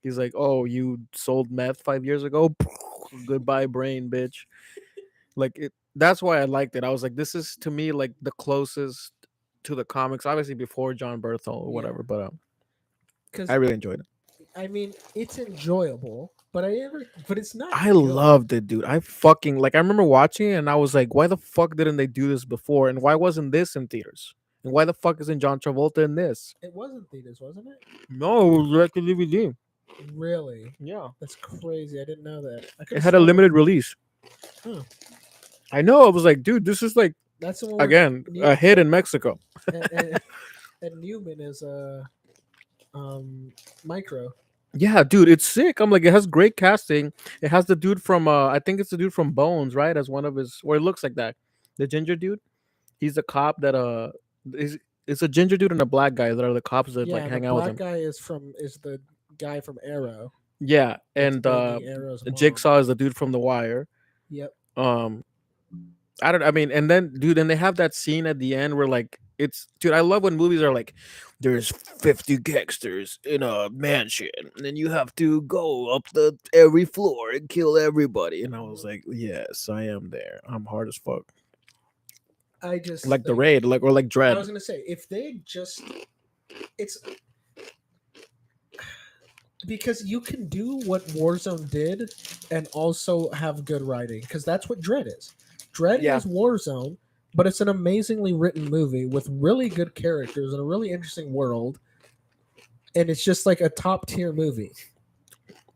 He's like, oh, you sold meth 5 years ago? Goodbye, brain, bitch. Like it. That's why I liked it. I was like, this is to me like the closest to the comics, obviously before John Berthel or whatever. But Because I really enjoyed it. I mean, it's enjoyable, but it's not. I good. loved it, dude. I fucking like. I remember watching it and I was like, why the fuck didn't they do this before? And why wasn't this in theaters? And why the fuck isn't John Travolta in this? It wasn't theaters, wasn't it? No, it was direct to DVD. Really? Yeah, That's crazy. I didn't know that. it had a limited release. Huh. I know. I was like, dude, this is like That's the one where again New- a hit in Mexico. and Newman is a micro. Yeah, dude, it's sick. I'm like, it has great casting. It has the dude from I think it's the dude from Bones, right? As one of his, or it looks like that. The ginger dude. He's a cop that is it's a ginger dude and a black guy that are the cops that like the hang out with black him. guy is the guy from Arrow. Yeah, that's and banging Arrow's mom. Jigsaw is the dude from The Wire. Yep. I mean, and then dude, and they have that scene at the end where like it's dude, I love when movies are like there's 50 gangsters in a mansion and then you have to go up the every floor and kill everybody. And I was like, yes, I am there. I'm hard as fuck. I just Like the think- raid, like or like I Dread. was gonna say if they just it's because you can do what Warzone did and also have good writing because that's what Dread is. Dread Yeah. is Warzone, but it's an amazingly written movie with really good characters and a really interesting world, and it's just like a top tier movie.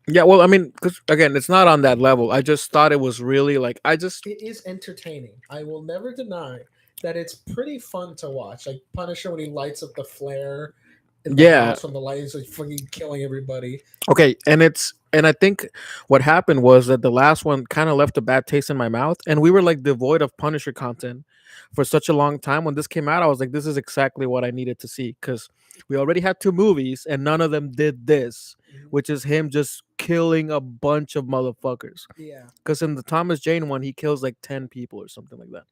Yeah, well, I mean, because again, it's not on that level. I just thought it was really like I just It is entertaining. I will never deny that it's pretty fun to watch. Like Punisher when he lights up the flare in the yeah. house when the light is like fucking killing everybody. Okay, and I think what happened was that the last one kind of left a bad taste in my mouth, and we were like devoid of Punisher content for such a long time. When this came out, I was like, this is exactly what I needed to see because we already had two movies, and none of them did this, Mhm. which is him just killing a bunch of motherfuckers. Yeah, Because in the Thomas Jane one, he kills like 10 people or something like that.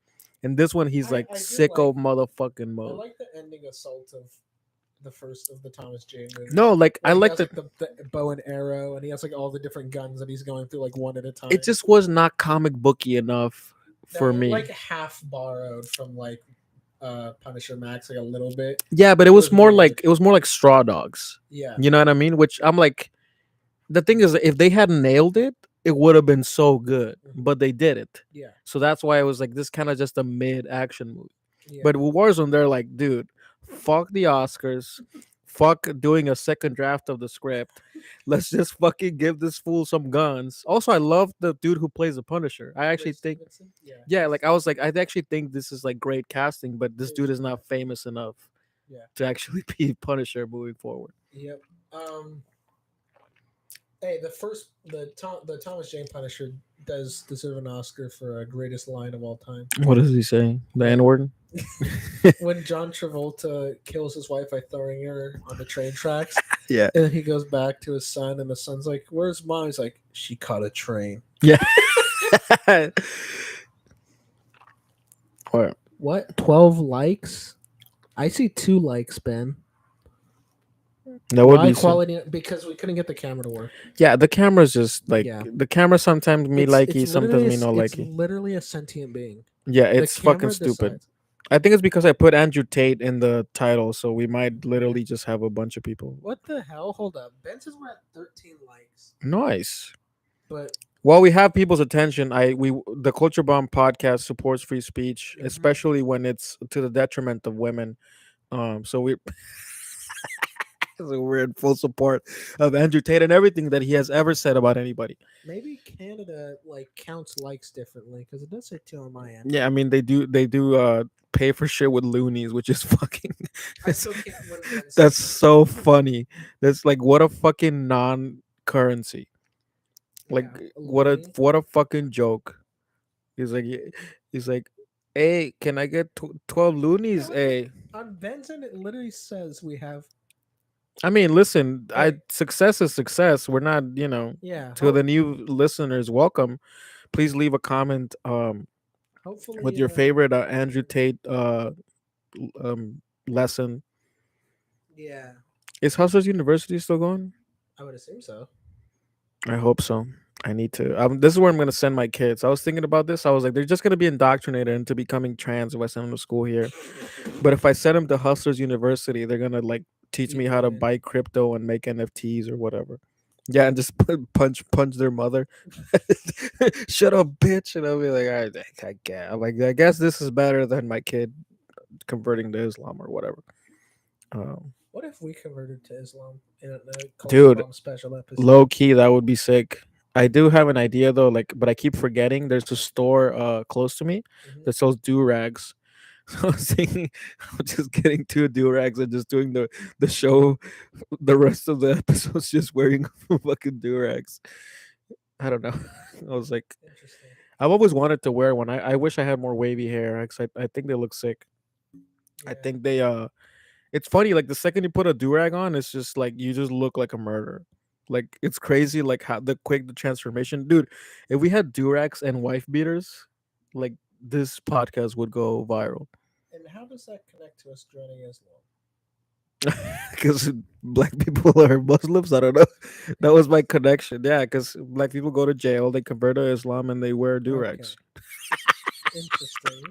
In this one, he's like I do like sicko motherfucking I mode. like the ending assault of the first of the Thomas Jane movies, No, like I where he like has the. like the bow and arrow, and he has like all the different guns that he's going through like one at a It time. just was not comic booky enough No, for it me. like half borrowed from like Punisher Max like a little bit. Yeah, but It was weird. it was more like Straw Dogs. Yeah. You know what I mean? Which I'm like, the thing is, if they had nailed it, it would have been so good, Mhm. but they didn't. Yeah. So that's why I was like, this kind of just a mid action movie. Yeah. But with Warzone, they're like, dude, fuck the Oscars. Fuck doing a second draft of the script. Let's just fucking give this fool some guns. Also, I love the dude who plays the Punisher. I actually Ray think, Stevenson. Yeah. yeah, like I was like, I actually think this is like great casting, but this It is dude is good not casting. famous enough Yeah. to actually be Punisher moving forward. Yep. Hey, the Thomas Jane Punisher does deserve an Oscar for greatest line of all time. What does he say? The N When word? when John Travolta kills his wife by throwing her on the train tracks, Yeah. and then he goes back to his son, and the son's like, "Where's mom?" He's like, "She caught a train." Yeah. What? What? 12 likes? I see 2 likes, Ben. That would Why be so. quality? Because we couldn't get the camera to work. Yeah, the camera's just like Yeah. the camera sometimes me likey, sometimes me no it's likey. literally a sentient being. Yeah, The it's fucking camera stupid. decides. I think it's because I put Andrew Tate in the title, so we might literally just have a bunch of people. What the hell? Hold up. Ben says we're at 13 likes, Nice. but While we have people's attention, the Culture Bomb podcast supports free speech, Mhm. especially when it's to the detriment of women. So we so we're in full support of Andrew Tate and everything that he has ever said about anybody. maybe Canada like counts likes differently because it does say 2 on my end. Yeah, I mean they do pay for shit with loonies, which is fucking I still can't. What Ben that's says though. so funny. That's like what a fucking non currency. Like Yeah, a loony. what a fucking joke. He's like he's like, hey, can I get 12 Yeah, loonies? what the, Hey, on Ben's end it literally says we have. I mean, listen, I Hey, success is success. We're not, yeah. to the new listeners, welcome. Please leave a comment with Hopefully, your favorite Andrew Tate lesson. yeah. Is Hustlers University still going? I would assume so. I hope so. I need to. This is where I'm going to send my kids. I was thinking about this. I was like, they're just going to be indoctrinated into becoming trans if I send them to school here. But if I send them to Hustlers University, they're going to like teach me how to Deviant. buy crypto and make NFTs or whatever. Yeah, and just punch their mother. Shut up, bitch. And I'll be like, all right, I guess. I'm like, I guess this is better than my kid converting to Islam or whatever. Um, What if we converted to Islam in a culture dude, bomb special episode? low key, that would be sick. I do have an idea though, like, but I keep forgetting. There's a store close to me Mhm. that sells do rags. So I was thinking, I'm just getting 2 do rags and just doing the show, the rest of the episodes, just wearing fucking do rags. I don't know. I was like, Interesting. I've always wanted to wear one. I wish I had more wavy hair. 'Cause I think they look sick. I Yeah. think they it's funny, like the second you put a do rag on, it's just like you just look like a murderer. Like it's crazy, like how the transformation, dude. If we had do rags and wife beaters, like this podcast would go viral And how does that connect to us joining Islam? because black people are Muslims. I don't know. That was my connection. Yeah, because black people go to jail, they convert to Islam, and they wear do Okay. rags. Interesting.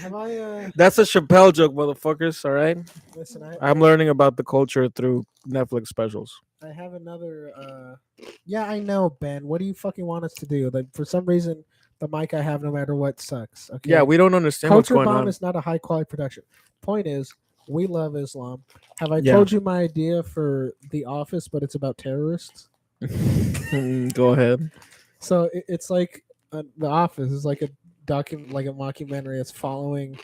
Have I? That's a Chappelle joke, motherfuckers. All right. Listen, I'm learning about the culture through Netflix specials. I have another. Yeah, I know, Ben. What do you fucking want us to do? Like, for some reason, the mic I have, no matter what, sucks. Yeah, Okay. we don't understand what's Culture going Bomb on. is not a high quality production. Point is, we love Islam. Have I Yeah. told you my idea for The Office, but it's about terrorists? Go ahead. So it's like The Office is like a like a mockumentary. It's following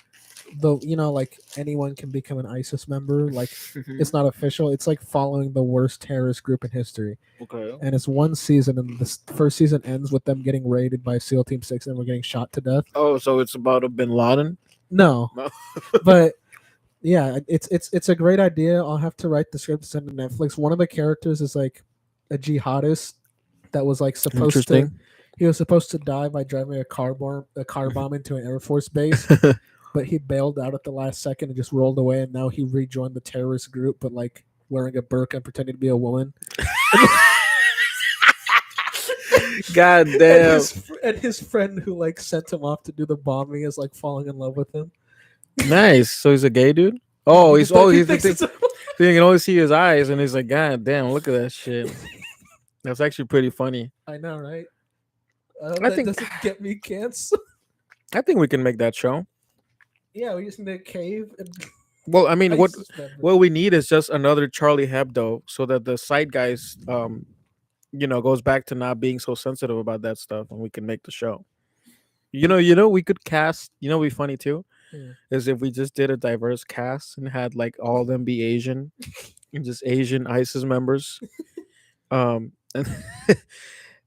the like anyone can become an ISIS member. Like it's not official. It's like following the worst terrorist group in history. Okay. And it's one season, and the first season ends with them getting raided by SEAL Team 6 and we're getting shot to death. Oh, so it's about a Bin Laden? No, No. but yeah, it's a great idea. I'll have to write the script to send to Netflix. One of the characters is like a jihadist that was like supposed to. Interesting. He was supposed to die by driving a car bomb into an Air Force base, but he bailed out at the last second and just rolled away. And now he rejoined the terrorist group, but like wearing a burqa and pretending to be a woman. God and damn. his friend who like sent him off to do the bombing is like falling in love with him. Nice. So he's a gay dude? Oh, he's he thinks thinks you can only see his eyes, and he's like, God damn, look at that shit. That's actually pretty funny. I know, right? I That think doesn't get me canceled. I think we can make that show. Yeah, we just need a cave and Well, I mean, ISIS members. what we need is just another Charlie Hebdo, so that the side guys, goes back to not being so sensitive about that stuff, and we can make the show. We could cast. It'd be funny too, Yeah. is if we just did a diverse cast and had like all of them be Asian, and just Asian ISIS members. And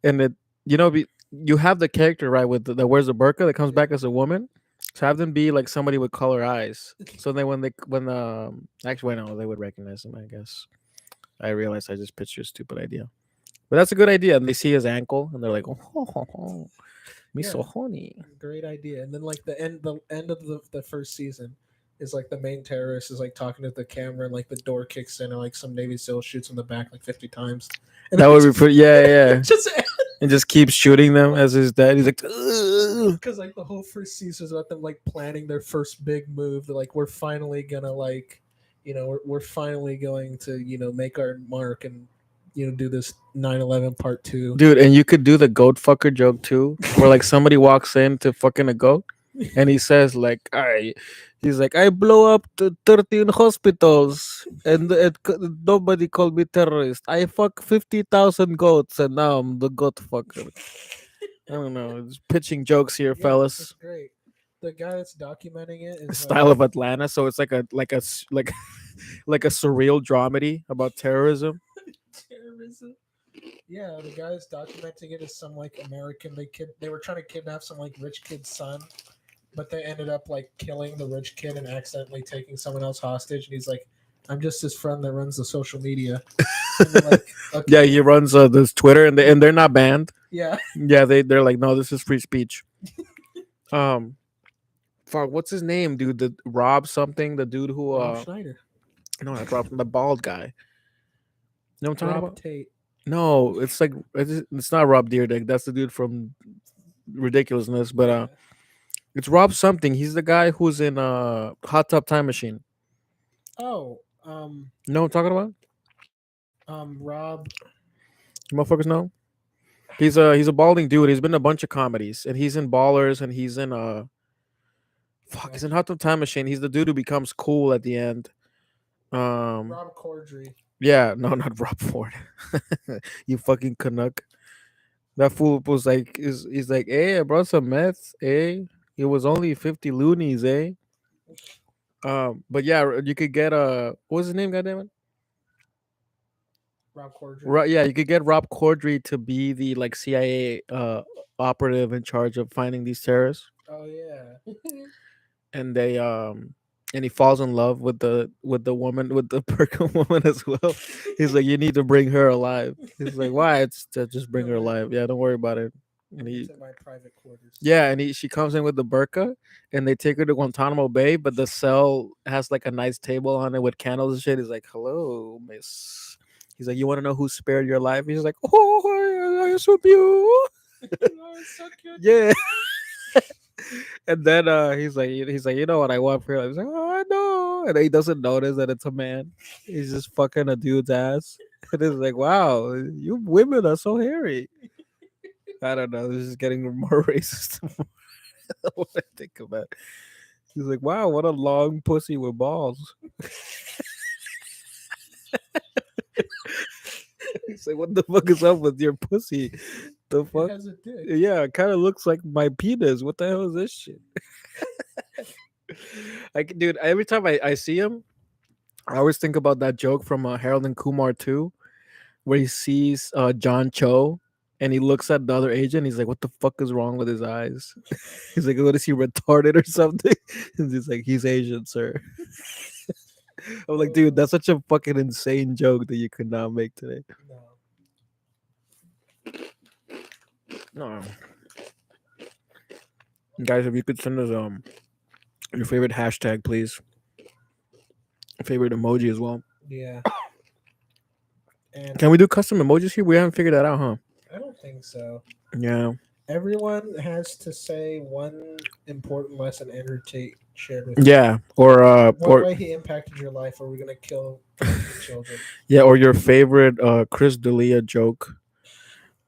and it, you have the character right with the wears a burqa that comes back as a woman. So have them be like somebody with color eyes. So then when actually wait, no, they would recognize him. I guess. I realized I just pitched your stupid idea, but that's a good idea. And they see his ankle and they're like, oh, me Yeah. so horny. Great idea. And then like the end of the first season is like the main terrorist is like talking to the camera and like the door kicks in and like some Navy SEAL shoots in the back like 50 times. And That then would be just- pretty. Yeah. just And just keeps shooting them as his dad. He's like, "Ugh." because like the whole first season is about them like planning their first big move. They're like, we're finally gonna like, we're finally going to make our mark and do this 9/11 part 2. Dude, and you could do the goat fucker joke too, where like somebody walks in to fucking a goat, and he says like, he's like, I blow up 13 hospitals, and nobody called me terrorist. I fuck 50,000 goats, and now I'm the goat fucker. I don't know, just pitching jokes here, It's fellas. great. The guy that's documenting it is Style of Atlanta, so it's like like a surreal dramedy about terrorism. terrorism. Yeah, the guy that's documenting it is some like American. They were trying to kidnap some like rich kid's son, but they ended up like killing the rich kid and accidentally taking someone else hostage. And he's like, "I'm just his friend that runs the social media." And they're like, okay. Yeah, he runs this Twitter, and they're not banned. Yeah. Yeah, they're like, no, this is free speech. Fuck, what's his name, dude? The Rob something, the dude who Rob Schneider. no, not Rob, the bald guy. You know what I'm talking Rob about? Tate. No, it's like it's not Rob Deerdick. That's the dude from Ridiculousness, but it's Rob something. He's the guy who's in Hot Tub Time Machine. Oh, You know what I'm talking about? Rob. You motherfuckers know? He's a balding dude. He's been in a bunch of comedies, and he's in Ballers, and he's in he's in Hot Tub Time Machine. He's the dude who becomes cool at the end. Rob Corddry. Yeah, no, not Rob Ford. You fucking Canuck. That fool was like, he's like, hey, I brought some meth, eh? It was only 50 loonies, eh? But yeah, you could get what's his name, goddammit? Rob Corddry. Right, yeah, you could get Rob Corddry to be the like CIA operative in charge of finding these terrorists, Oh yeah. and they and he falls in love with the woman, with the Perkin woman as well. He's like, you need to bring her alive. He's like, why? It's to just bring her alive. Yeah, don't worry about it. And he, It's in my private quarters. yeah, and she comes in with the burqa, and they take her to Guantanamo Bay, but the cell has like a nice table on it with candles and shit. He's like, hello, miss. He's like, you want to know who spared your life? He's like, oh, I assume you. Oh, it's so cute. Yeah. And then he's like, you know what I want for you? He's like, oh, I know. And he doesn't notice that it's a man. He's just fucking a dude's ass. And it's like, wow, you women are so hairy. I don't know. This is getting more racist the more I think about it. He's like, wow, what a long pussy with balls. He's like, what the fuck is up with your pussy? The It fuck? has a dick. Yeah, it kind of looks like my penis. What the hell is this shit? Like, dude, every time I see him, I always think about that joke from Harold and Kumar too, where he sees John Cho and he looks at the other agent. He's like, "What the fuck is wrong with his eyes?" He's like, "What is he retarded or something?" And he's like, "He's Asian, sir." I'm like, dude, that's such a fucking insane joke that you could not make today. No. No, guys, if you could send us your favorite hashtag, please. Favorite emoji as well. Yeah. And Can we do custom emojis here? We haven't figured that out, huh? I don't think so. Yeah. Everyone has to say one important lesson Andrew Tate shared with you. Yeah. One way he impacted your life, or we're gonna kill the children. Yeah, or your favorite Chris D'Elia joke.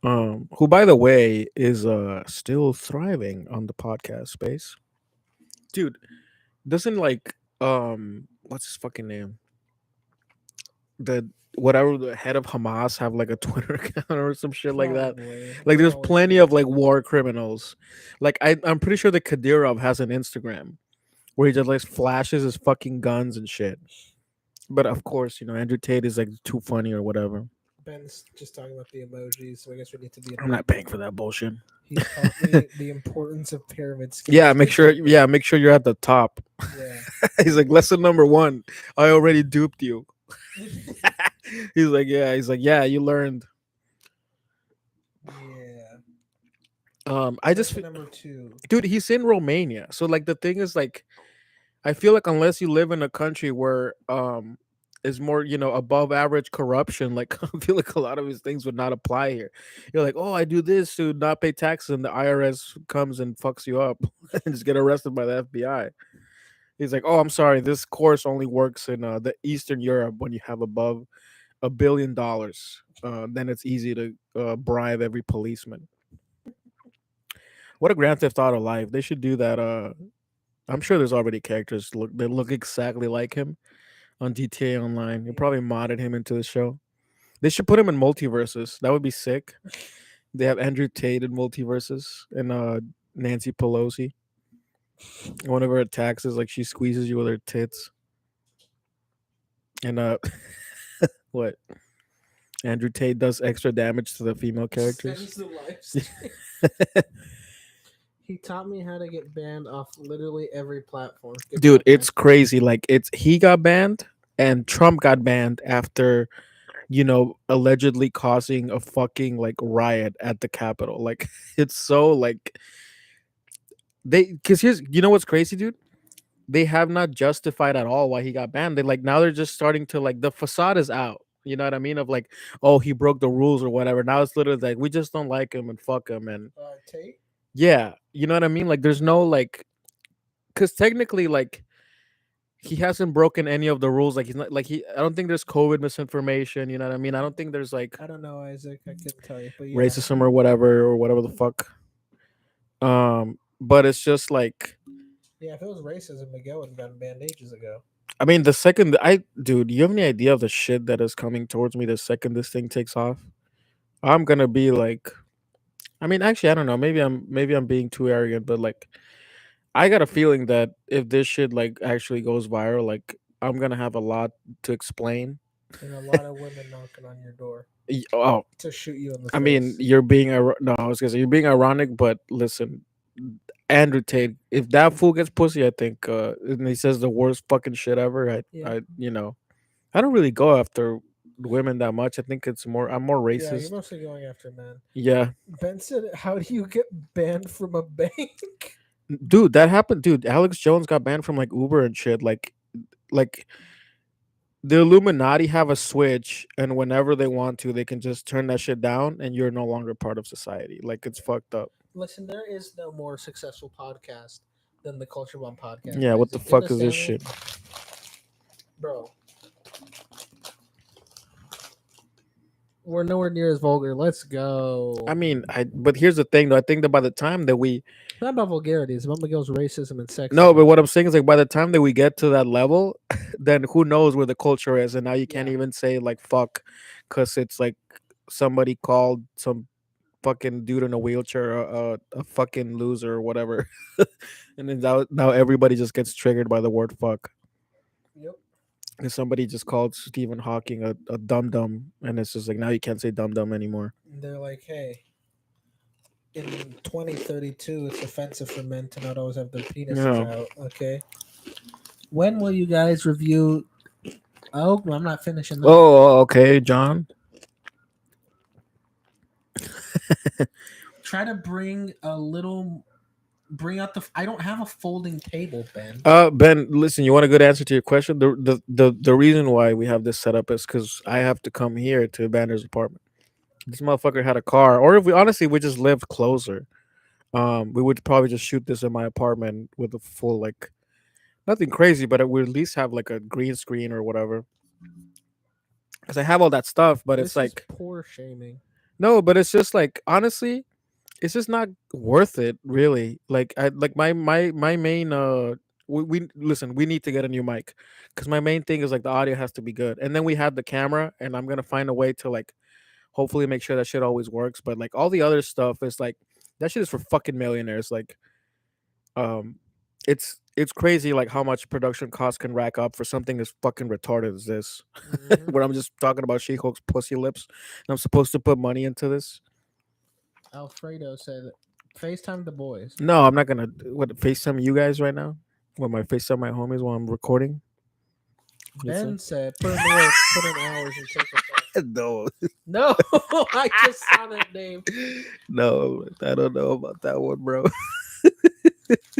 Who by the way is still thriving on the podcast space. Dude, doesn't like what's his fucking name? The whatever the head of Hamas have like a Twitter account or some shit like that. Probably. Like They there's always plenty do. of like war criminals. Like I'm pretty sure that Kadyrov has an Instagram where he just like flashes his fucking guns and shit. But of course, Andrew Tate is like too funny or whatever. Ben's just talking about the emojis, so I guess we need to be. I'm not paying for that bullshit. He taught me the importance of pyramid schemes. Yeah, make sure you're at the top. Yeah. He's like, lesson number 1, I already duped you. He's like, yeah, you learned. Yeah. I just Lesson number 2. dude, he's in Romania. So like the thing is like I feel like unless you live in a country where is more, above average corruption, like I feel like a lot of his things would not apply here. You're like, oh, I do this to not pay taxes, and the IRS comes and fucks you up and just get arrested by the FBI. He's like, oh, I'm sorry, this course only works in the Eastern Europe when you have above $1 billion. Then it's easy to bribe every policeman. What a Grand Theft Auto life. They should do that. I'm sure there's already characters that look exactly like him on GTA Online. You probably modded him into the show. They should put him in multiverses. That would be sick. They have Andrew Tate in multiverses and Nancy Pelosi. And one of her attacks is like she squeezes you with her tits. And what? Andrew Tate does extra damage to the female characters. Sends the live stream. He taught me how to get banned off literally every platform. Good Dude, job, man. it's crazy. Like he got banned and Trump got banned after allegedly causing a fucking like riot at the Capitol. Like it's so like because here's what's crazy, dude? They have not justified at all why he got banned. They like now they're just starting to like the facade is out. You know what I mean? Of like, oh, he broke the rules or whatever. Now it's literally like we just don't like him and fuck him and Tate? yeah, you know what I mean? Like there's no like because technically like he hasn't broken any of the rules. Like he's not like I don't think there's COVID misinformation. You know what I mean? I don't think there's like I don't know, Isaac. I couldn't tell you, but yeah. racism or whatever the fuck. But it's just like Yeah, if it was racism, Miguel would have gotten banned ages ago. I mean, the second dude, you have any idea of the shit that is coming towards me the second this thing takes off? I'm gonna be like, I mean, actually, I don't know. Maybe I'm being too arrogant, but like, I got a feeling that if this shit like actually goes viral, like I'm gonna have a lot to explain. And a lot of women knocking on your door Oh, to shoot you in the face. I mean, you're being no, I was gonna say you're being ironic, but listen, Andrew Tate, if that fool gets pussy, I think, and he says the worst fucking shit ever. Yeah. I don't really go after women that much. I think it's more. I'm more Yeah, you're racist. mostly going after men. Yeah, Ben said, "How do you get banned from a bank?" dude, that happened. Dude, Alex Jones got banned from like Uber and shit. Like the Illuminati have a switch, and whenever they want to, they can just turn that shit down, and you're no longer part of society. Like it's fucked up. Listen, there is no more successful podcast than the Culture Bomb podcast, Yeah, what the Isaac. You fuck is this understand me, shit? bro? We're nowhere near as vulgar. Let's go. I mean, but here's the thing though. I think that by the time that we It's not about vulgarity. It's about Miguel's racism and no, sexism. but what I'm saying is like by the time that we get to that level, then who knows where the culture is, and now you can't Yeah. even say like fuck, because it's like somebody called some fucking dude in a wheelchair a fucking loser or whatever, and then now everybody just gets triggered by the word fuck. Yep. And somebody just called Stephen Hawking a dum dum, and it's just like now you can't say dum dum anymore. And they're like, hey, in 2032, it's offensive for men to not always have their penises Yeah. out. Okay. When will you guys review? Oh, I'm not finishing that. Oh, okay, John. Try to bring a little. Bring out the. I don't have a folding table, Ben. Ben, listen, you want a good answer to your question? The reason why we have this set up is because I have to come here to Banner's apartment. This motherfucker had a car, or if we honestly we just lived closer, we would probably just shoot this in my apartment with a full like nothing crazy, but it would at least have like a green screen or whatever. Because I have all that stuff, but it's This is like poor shaming. no, but it's just like honestly, it's just not worth it really. Like I like my main we listen, we need to get a new mic because my main thing is like the audio has to be good, and then we have the camera, and I'm gonna find a way to like hopefully make sure that shit always works. But like all the other stuff is like that shit is for fucking millionaires. Like um it's crazy like how much production costs can rack up for something as fucking retarded as this. Mhm. Where I'm just talking about She-Hulk's pussy lips, and I'm supposed to put money into this. Alfredo said, "FaceTime the boys." No, I'm not gonna what FaceTime you guys right now. What my FaceTime my homies while I'm recording. What's Ben said, "Put in the work, put in hours, and take a test." that? No, No, I just saw that name. no, I don't know about that one, bro.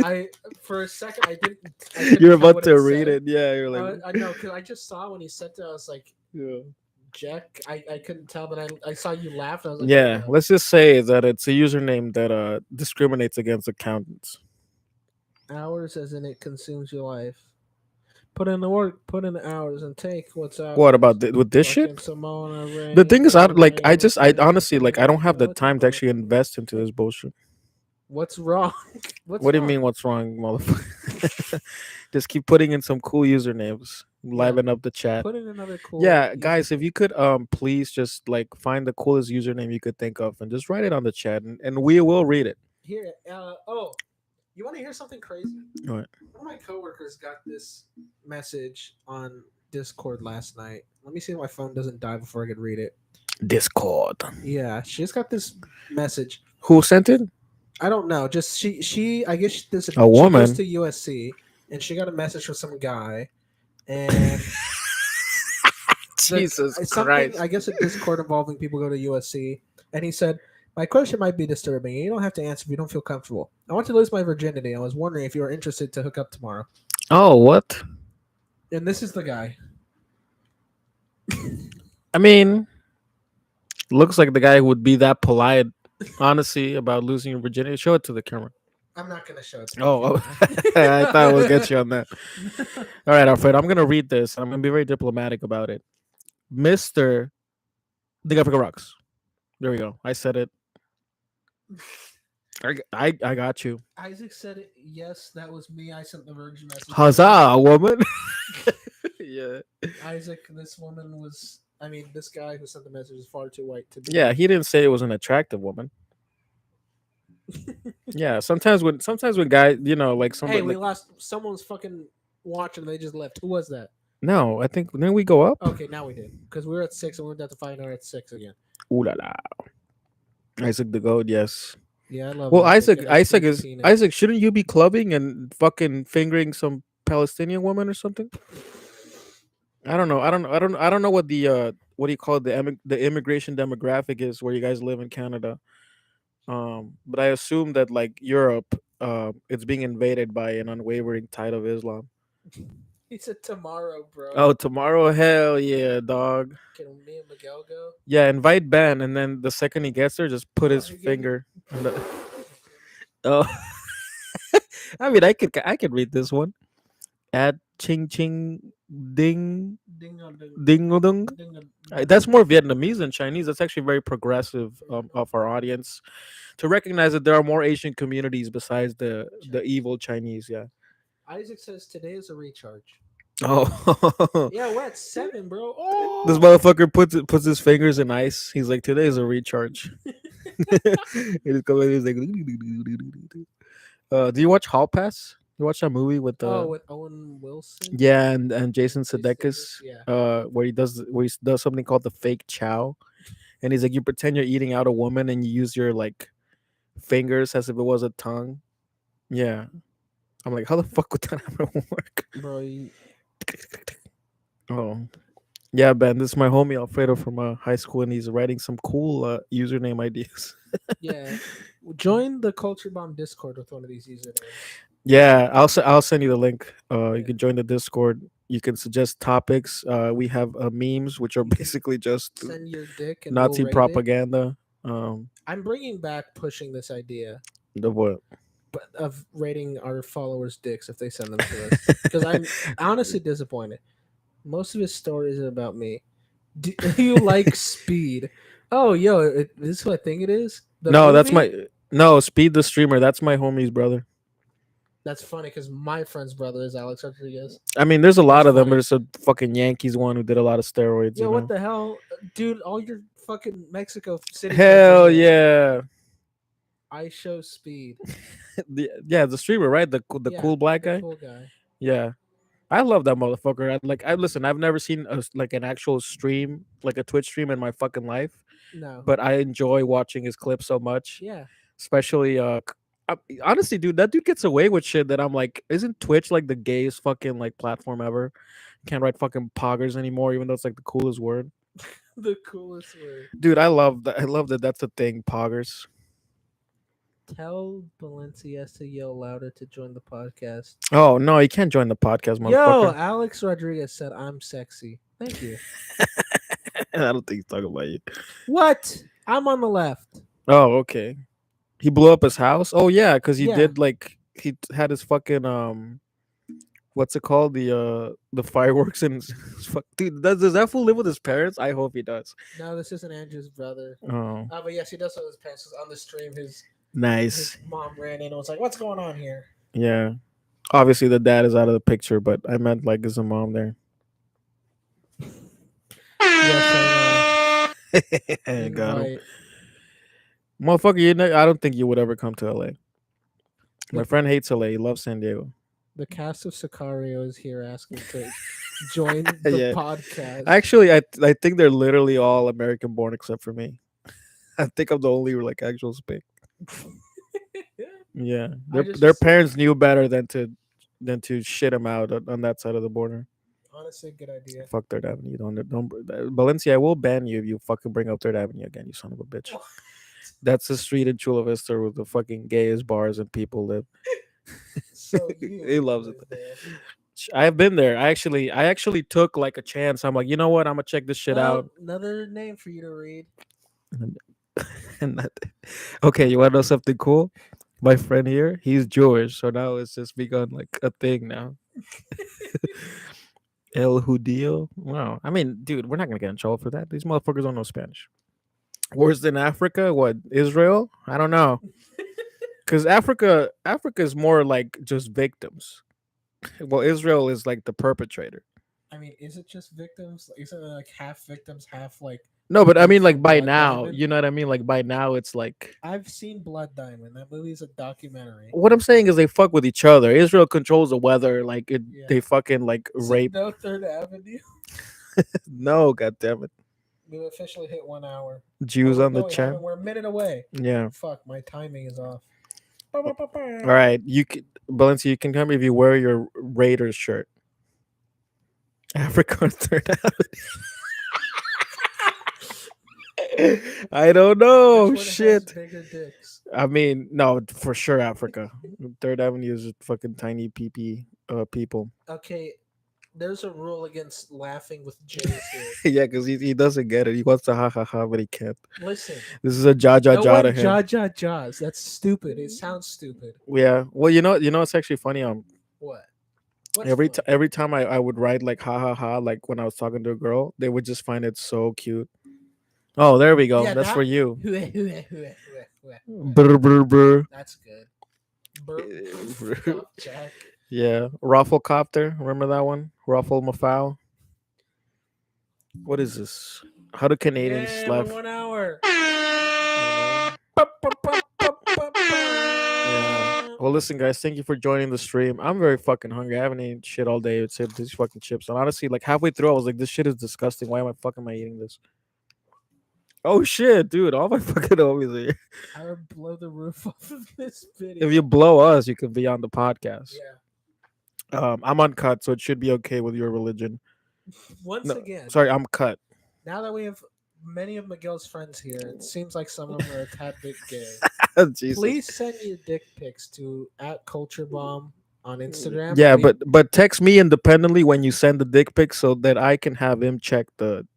I for a second I didn't. I couldn't You're tell about what to it read said. it, yeah. You're like, I know because I just saw when he sent it. I was like, yeah. Jack. I couldn't tell, but I saw you laugh. And I was like, Yeah, oh, let's just say that it's a username that discriminates against accountants. hours as in it consumes your life. Put in the work, put in the hours, and take what's What ours. about with this shit? Fucking Simona The Rain, thing is, I Ray like, Ray, I Ray, honestly like, I don't have the looking time to for actually invest into this bullshit. what's wrong. What's What do you wrong? mean? What's wrong, motherfucker? Just keep putting in some cool usernames, Yeah, liven up the chat. put in another cool. Yeah, guys, if you could please just like find the coolest username you could think of and just write it on the chat, and we will read it. Here, oh, you want to hear something crazy? All right. One of my coworkers got this message on Discord last night. Let me see if my phone doesn't die before I could read it. Discord. Yeah, she just got this message. Who sent it? I don't know. Just she. I guess this. A She goes woman. to USC, and she got a message from some guy, and Jesus something. Christ. I guess a Discord involving people go to USC, and he said, "My question might be disturbing. You don't have to answer if you don't feel comfortable. I want to lose my virginity. I was wondering if you are interested to hook up tomorrow." Oh, what? And this is the guy. I mean, looks like the guy who would be that polite, honestly, about losing your virginity. Show it to the camera. I'm not gonna show it. To Oh, I thought I would get you on that. All right, Alfred, I'm gonna read this. I'm gonna be very diplomatic about it. Mister, the guy for rocks. There we go. I said it. I got you. Isaac said it. Yes, that was me. I sent the virgin message. Huzzah, woman. Yeah. Isaac, this woman was. I mean, this guy who sent the message is far too white to be. Yeah, he didn't say it was an attractive woman. Yeah, sometimes when guys, like somebody Hey, we like, lost. Someone's fucking watching. They just left. Who was that? no, I think then we go up. Okay, now we did because we were at 6 and we went down to 5. Now we're at 6 again. Ooh la la. Isaac the goat, yes. Yeah, I love. Well, Isaac. Isaac. Shouldn't you be clubbing and fucking fingering some Palestinian woman or something? I don't know. I don't know what the what do you call it, the immigration demographic is where you guys live in Canada. But I assume that like Europe, it's being invaded by an unwavering tide of Islam. He said tomorrow, bro. Oh, tomorrow, hell yeah, dog. Can me and Miguel go? Yeah, invite Ben, and then the second he gets there, just put Oh, his he gave me- finger. On the... Oh, I mean, I could read this one. At ching ching ding Ding a ding, ding dong. ding a That's more Vietnamese than Chinese. That's actually very progressive of our audience to recognize that there are more Asian communities besides the evil Chinese. Yeah. Isaac says today is a recharge. Oh, Yeah, we're at 7, bro. this Oh, motherfucker puts his fingers in ice. He's like, today is a recharge. He's going. He's like, do you watch Hall Pass? You watch that movie with oh, the with Owen Wilson. yeah and Jason Jason Sudeikis, Sudeikis, yeah. where he does something called the fake chow, and he's like, you pretend you're eating out a woman and you use your like fingers as if it was a tongue. Yeah, I'm like, how the fuck would that ever work? Bro, you, Oh, yeah, Ben. This is my homie Alfredo from high school, and he's writing some cool username ideas. yeah. Join the Culture Bomb Discord with one of these usernames. Yeah, I'll send you the link. You Yeah. can join the Discord. You can suggest topics. We have memes, which are You can basically just Send your dick and Nazi we'll rate it. propaganda. I'm bringing back pushing this idea, The what? but of rating our followers' dicks if they send them to us. Because I'm honestly disappointed. Most of his stories are about me. Do you like Speed? Oh, yo, this is what I think it is. The No, that's movie? my no Speed the streamer. That's my homie's brother. That's funny because my friend's brother is Alex Rodriguez. I mean, there's a lot That's of them. funny. There's a fucking Yankees one who did a lot of steroids. Yo, You what know. the hell, dude? All your fucking Mexico City. Hell friends are here. yeah. I show Speed. Yeah, the streamer, right? The Yeah, cool black the guy. cool guy. Yeah. I love that motherfucker. I listen. I've never seen like an actual stream, like a Twitch stream, in my fucking life. No. But I enjoy watching his clips so much, Yeah. especially honestly, dude, that dude gets away with shit that I'm like, isn't Twitch like the gayest fucking like platform ever? Can't write fucking poggers anymore, even though it's like the coolest word. The coolest word. Dude, I love that. I love that. That's a thing, poggers. Tell Valencia to yell louder to join the podcast. Oh no, you can't join the podcast, Yo, motherfucker. Alex Rodriguez said I'm sexy. Thank you. I don't think he's talking about you. What? I'm on the left. Oh, okay. He blew up his house. Oh yeah, because he Yeah. did like had his fucking what's it called, the fireworks and dude, does that fool live with his parents? I hope he does. No, this isn't Andrew's brother. Oh, But yes, he does have his parents. 'Cause on the stream, his nice. mom ran in and was like, "What's going on here?" Yeah, obviously the dad is out of the picture, but I meant like is a mom there. Yes, I Got him. invite. Motherfucker, I don't think you would ever come to LA. My The- friend hates LA. He loves San Diego. The cast of Sicario is here asking to join the Yeah. podcast. Actually, I think they're literally all American born except for me. I think I'm the only like actual spick. Yeah, their parents knew better than to shit him out on that side of the border. Honestly, good idea. Fuck Third Avenue. Don't Valencia. I will ban you if you fucking bring up Third Avenue again. You son of a bitch. That's the street in Chula Vista where the fucking gayest bars and people live. So He loves it. live there. I've been there. I actually took like a chance. I'm like, you know what? I'm gonna check this shit Well, out. Another name for you to read. And okay, you want to know something cool? My friend here, he's Jewish, so now it's just begun like a thing now. El Judío. Wow. I mean, dude, we're not gonna get in trouble for that. These motherfuckers don't know Spanish. Worse than Africa? What? Israel? I don't know. Because Africa is more like just victims. Well, Israel is like the perpetrator. I mean, is it just victims? Isn't it like half victims, half like? No, but I mean, like by Blood now, Diamond? you know what I mean. Like by now, it's like I've seen Blood Diamond. That movie's a documentary. what I'm saying is they fuck with each other. Israel controls the weather. Like Yeah. they fucking like Is it rape. No Third Avenue. No, goddamn it, We've officially hit 1 hour. Jews Oh, on the no, we chat. haven't. We're a minute away. Yeah. Fuck, my timing is off. All right, you can, Valencia. You can come if you wear your Raiders shirt. Africa or Third Avenue. I don't know. Which one has Shit. bigger dicks? I mean, no, for sure, Africa. Third Avenue is fucking tiny PP people. Okay, There's a rule against laughing with J's here. Yeah, because he doesn't get it. He wants to ha ha ha, but he can't. Listen, This is a ja ja no ja to one him. jaws. That's stupid. It sounds stupid. Yeah. Well, it's actually funny. What? What's funny? Every time I would write like ha ha ha, like when I was talking to a girl, they would just find it so cute. Oh, there we go. Yeah, That's for you. That's Brr, brr, brr. good. Burp. Jack. Yeah. Rafflecopter. Remember that one? Raffle Mafau. What is this? How do Canadians Yeah, laugh? we're 1 hour. Yeah. Well, listen, guys. Thank you for joining the stream. I'm very fucking hungry. I haven't eaten shit all day except these fucking chips. And honestly, like halfway through, I was like, "This shit is disgusting. Why am I eating this?" Oh shit, dude! All my fucking homies are here. I would blow the roof off of this video. If you blow us, you can be on the podcast. Yeah. I'm uncut, so it should be okay with your religion. Once again, Sorry, I'm cut. now that we have many of Miguel's friends here, it seems like some of them are a tad bit gay. Jesus. Please send your dick pics to @culturebomb on Instagram. Yeah, but text me independently when you send the dick pic so that I can have him check the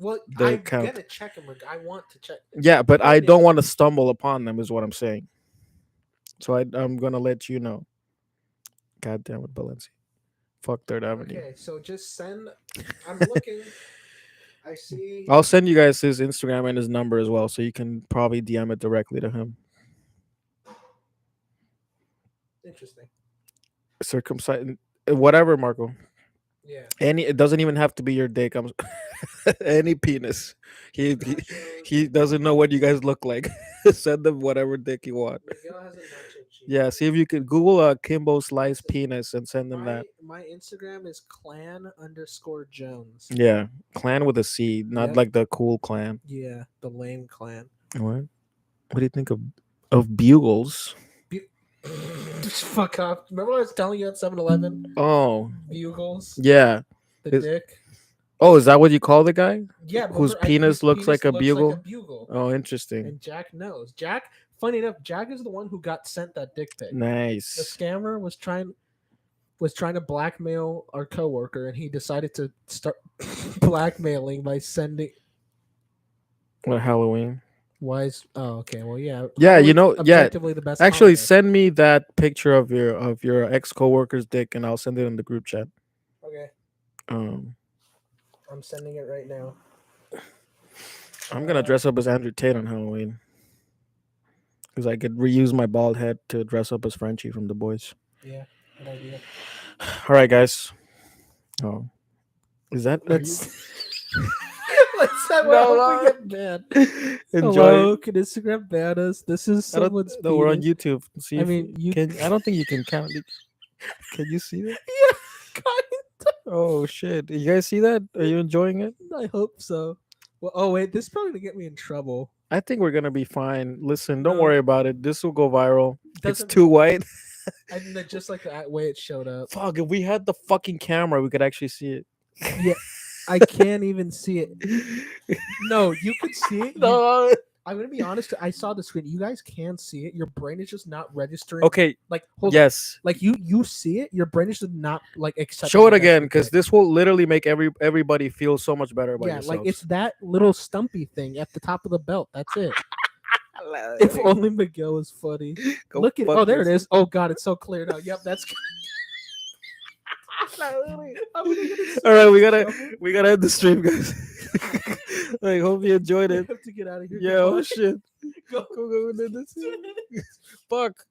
I'm account. gonna check them. I want to check. Yeah, but I don't want to stumble upon them, is what I'm saying. So I'm gonna let you know. God damn it, Valencia. Fuck Third Avenue. Okay, so just send. I'm looking. I see. I'll send you guys his Instagram and his number as well, so you can probably DM it directly to him. Interesting. Circumcised, whatever, Marco. Yeah. It doesn't even have to be your dick. Any penis. He doesn't know what you guys look like. Send them whatever dick you want. Miguel has a nacho cheese. Yeah, see if you could Google Kimbo Slice penis and send them that. My Instagram is clan_Jones. Yeah, clan with a C, not Yep. like the cool clan. Yeah, the lame clan. What? What do you think of bugles? Fuck off. Remember what I was telling you at 7-Eleven? Oh, Bugles? yeah. The dick? Oh, is that what you call the guy? Yeah. Whose penis looks like a bugle? Like a bugle. Oh, interesting. And Jack knows. Jack, funny enough, Jack is the one who got sent that dick pic. Nice. The scammer was trying to blackmail our coworker, and he decided to start blackmailing by sending. What, Halloween? Why is? Oh, okay. Well, yeah. Yeah, Halloween's yeah. objectively the best. Actually, holiday. send me that picture of your ex coworker's dick, and I'll send it in the group chat. Okay. Um, I'm sending it right now. I'm gonna dress up as Andrew Tate on Halloween because I could reuse my bald head to dress up as Frenchie from The Boys. Yeah, good idea. All right, guys. Oh, is that Let's No, get banned. enjoy? Hello, can Instagram ban us? This is I don't- someone's. no, we're on penis. YouTube. See, I if mean, you can. I don't think you can count it. Can you see that? Yeah, kind Oh shit! You guys see that? Are you enjoying it? of. I hope so. Well, oh wait, this is probably gonna get me in trouble. I think we're gonna be fine. Listen, don't No. worry about it. This will go viral. It's Doesn't- too white. I mean, just like the way it showed up. Fuck! If we had the fucking camera, we could actually see it. Yeah, I can't even see it. No, you could see it. No. I'm gonna be honest. I saw the screen. You guys can see it. Your brain is just not registering. Okay. Like hold on. Yes. Like you see it. Your brain is just not like accepting. Show it that again, that's because okay. this will literally make everybody feel so much better about Yeah, yourselves. like it's that little stumpy thing at the top of the belt. That's it. If only Miguel was funny. Go Look at fuck oh there it yourself. is. Oh god, it's so clear now. Yep, that's All right, we gotta end the stream, guys. I hope you enjoyed I it. have to get out of here. Yeah. Oh Goodbye. shit. Go. Go. Fuck.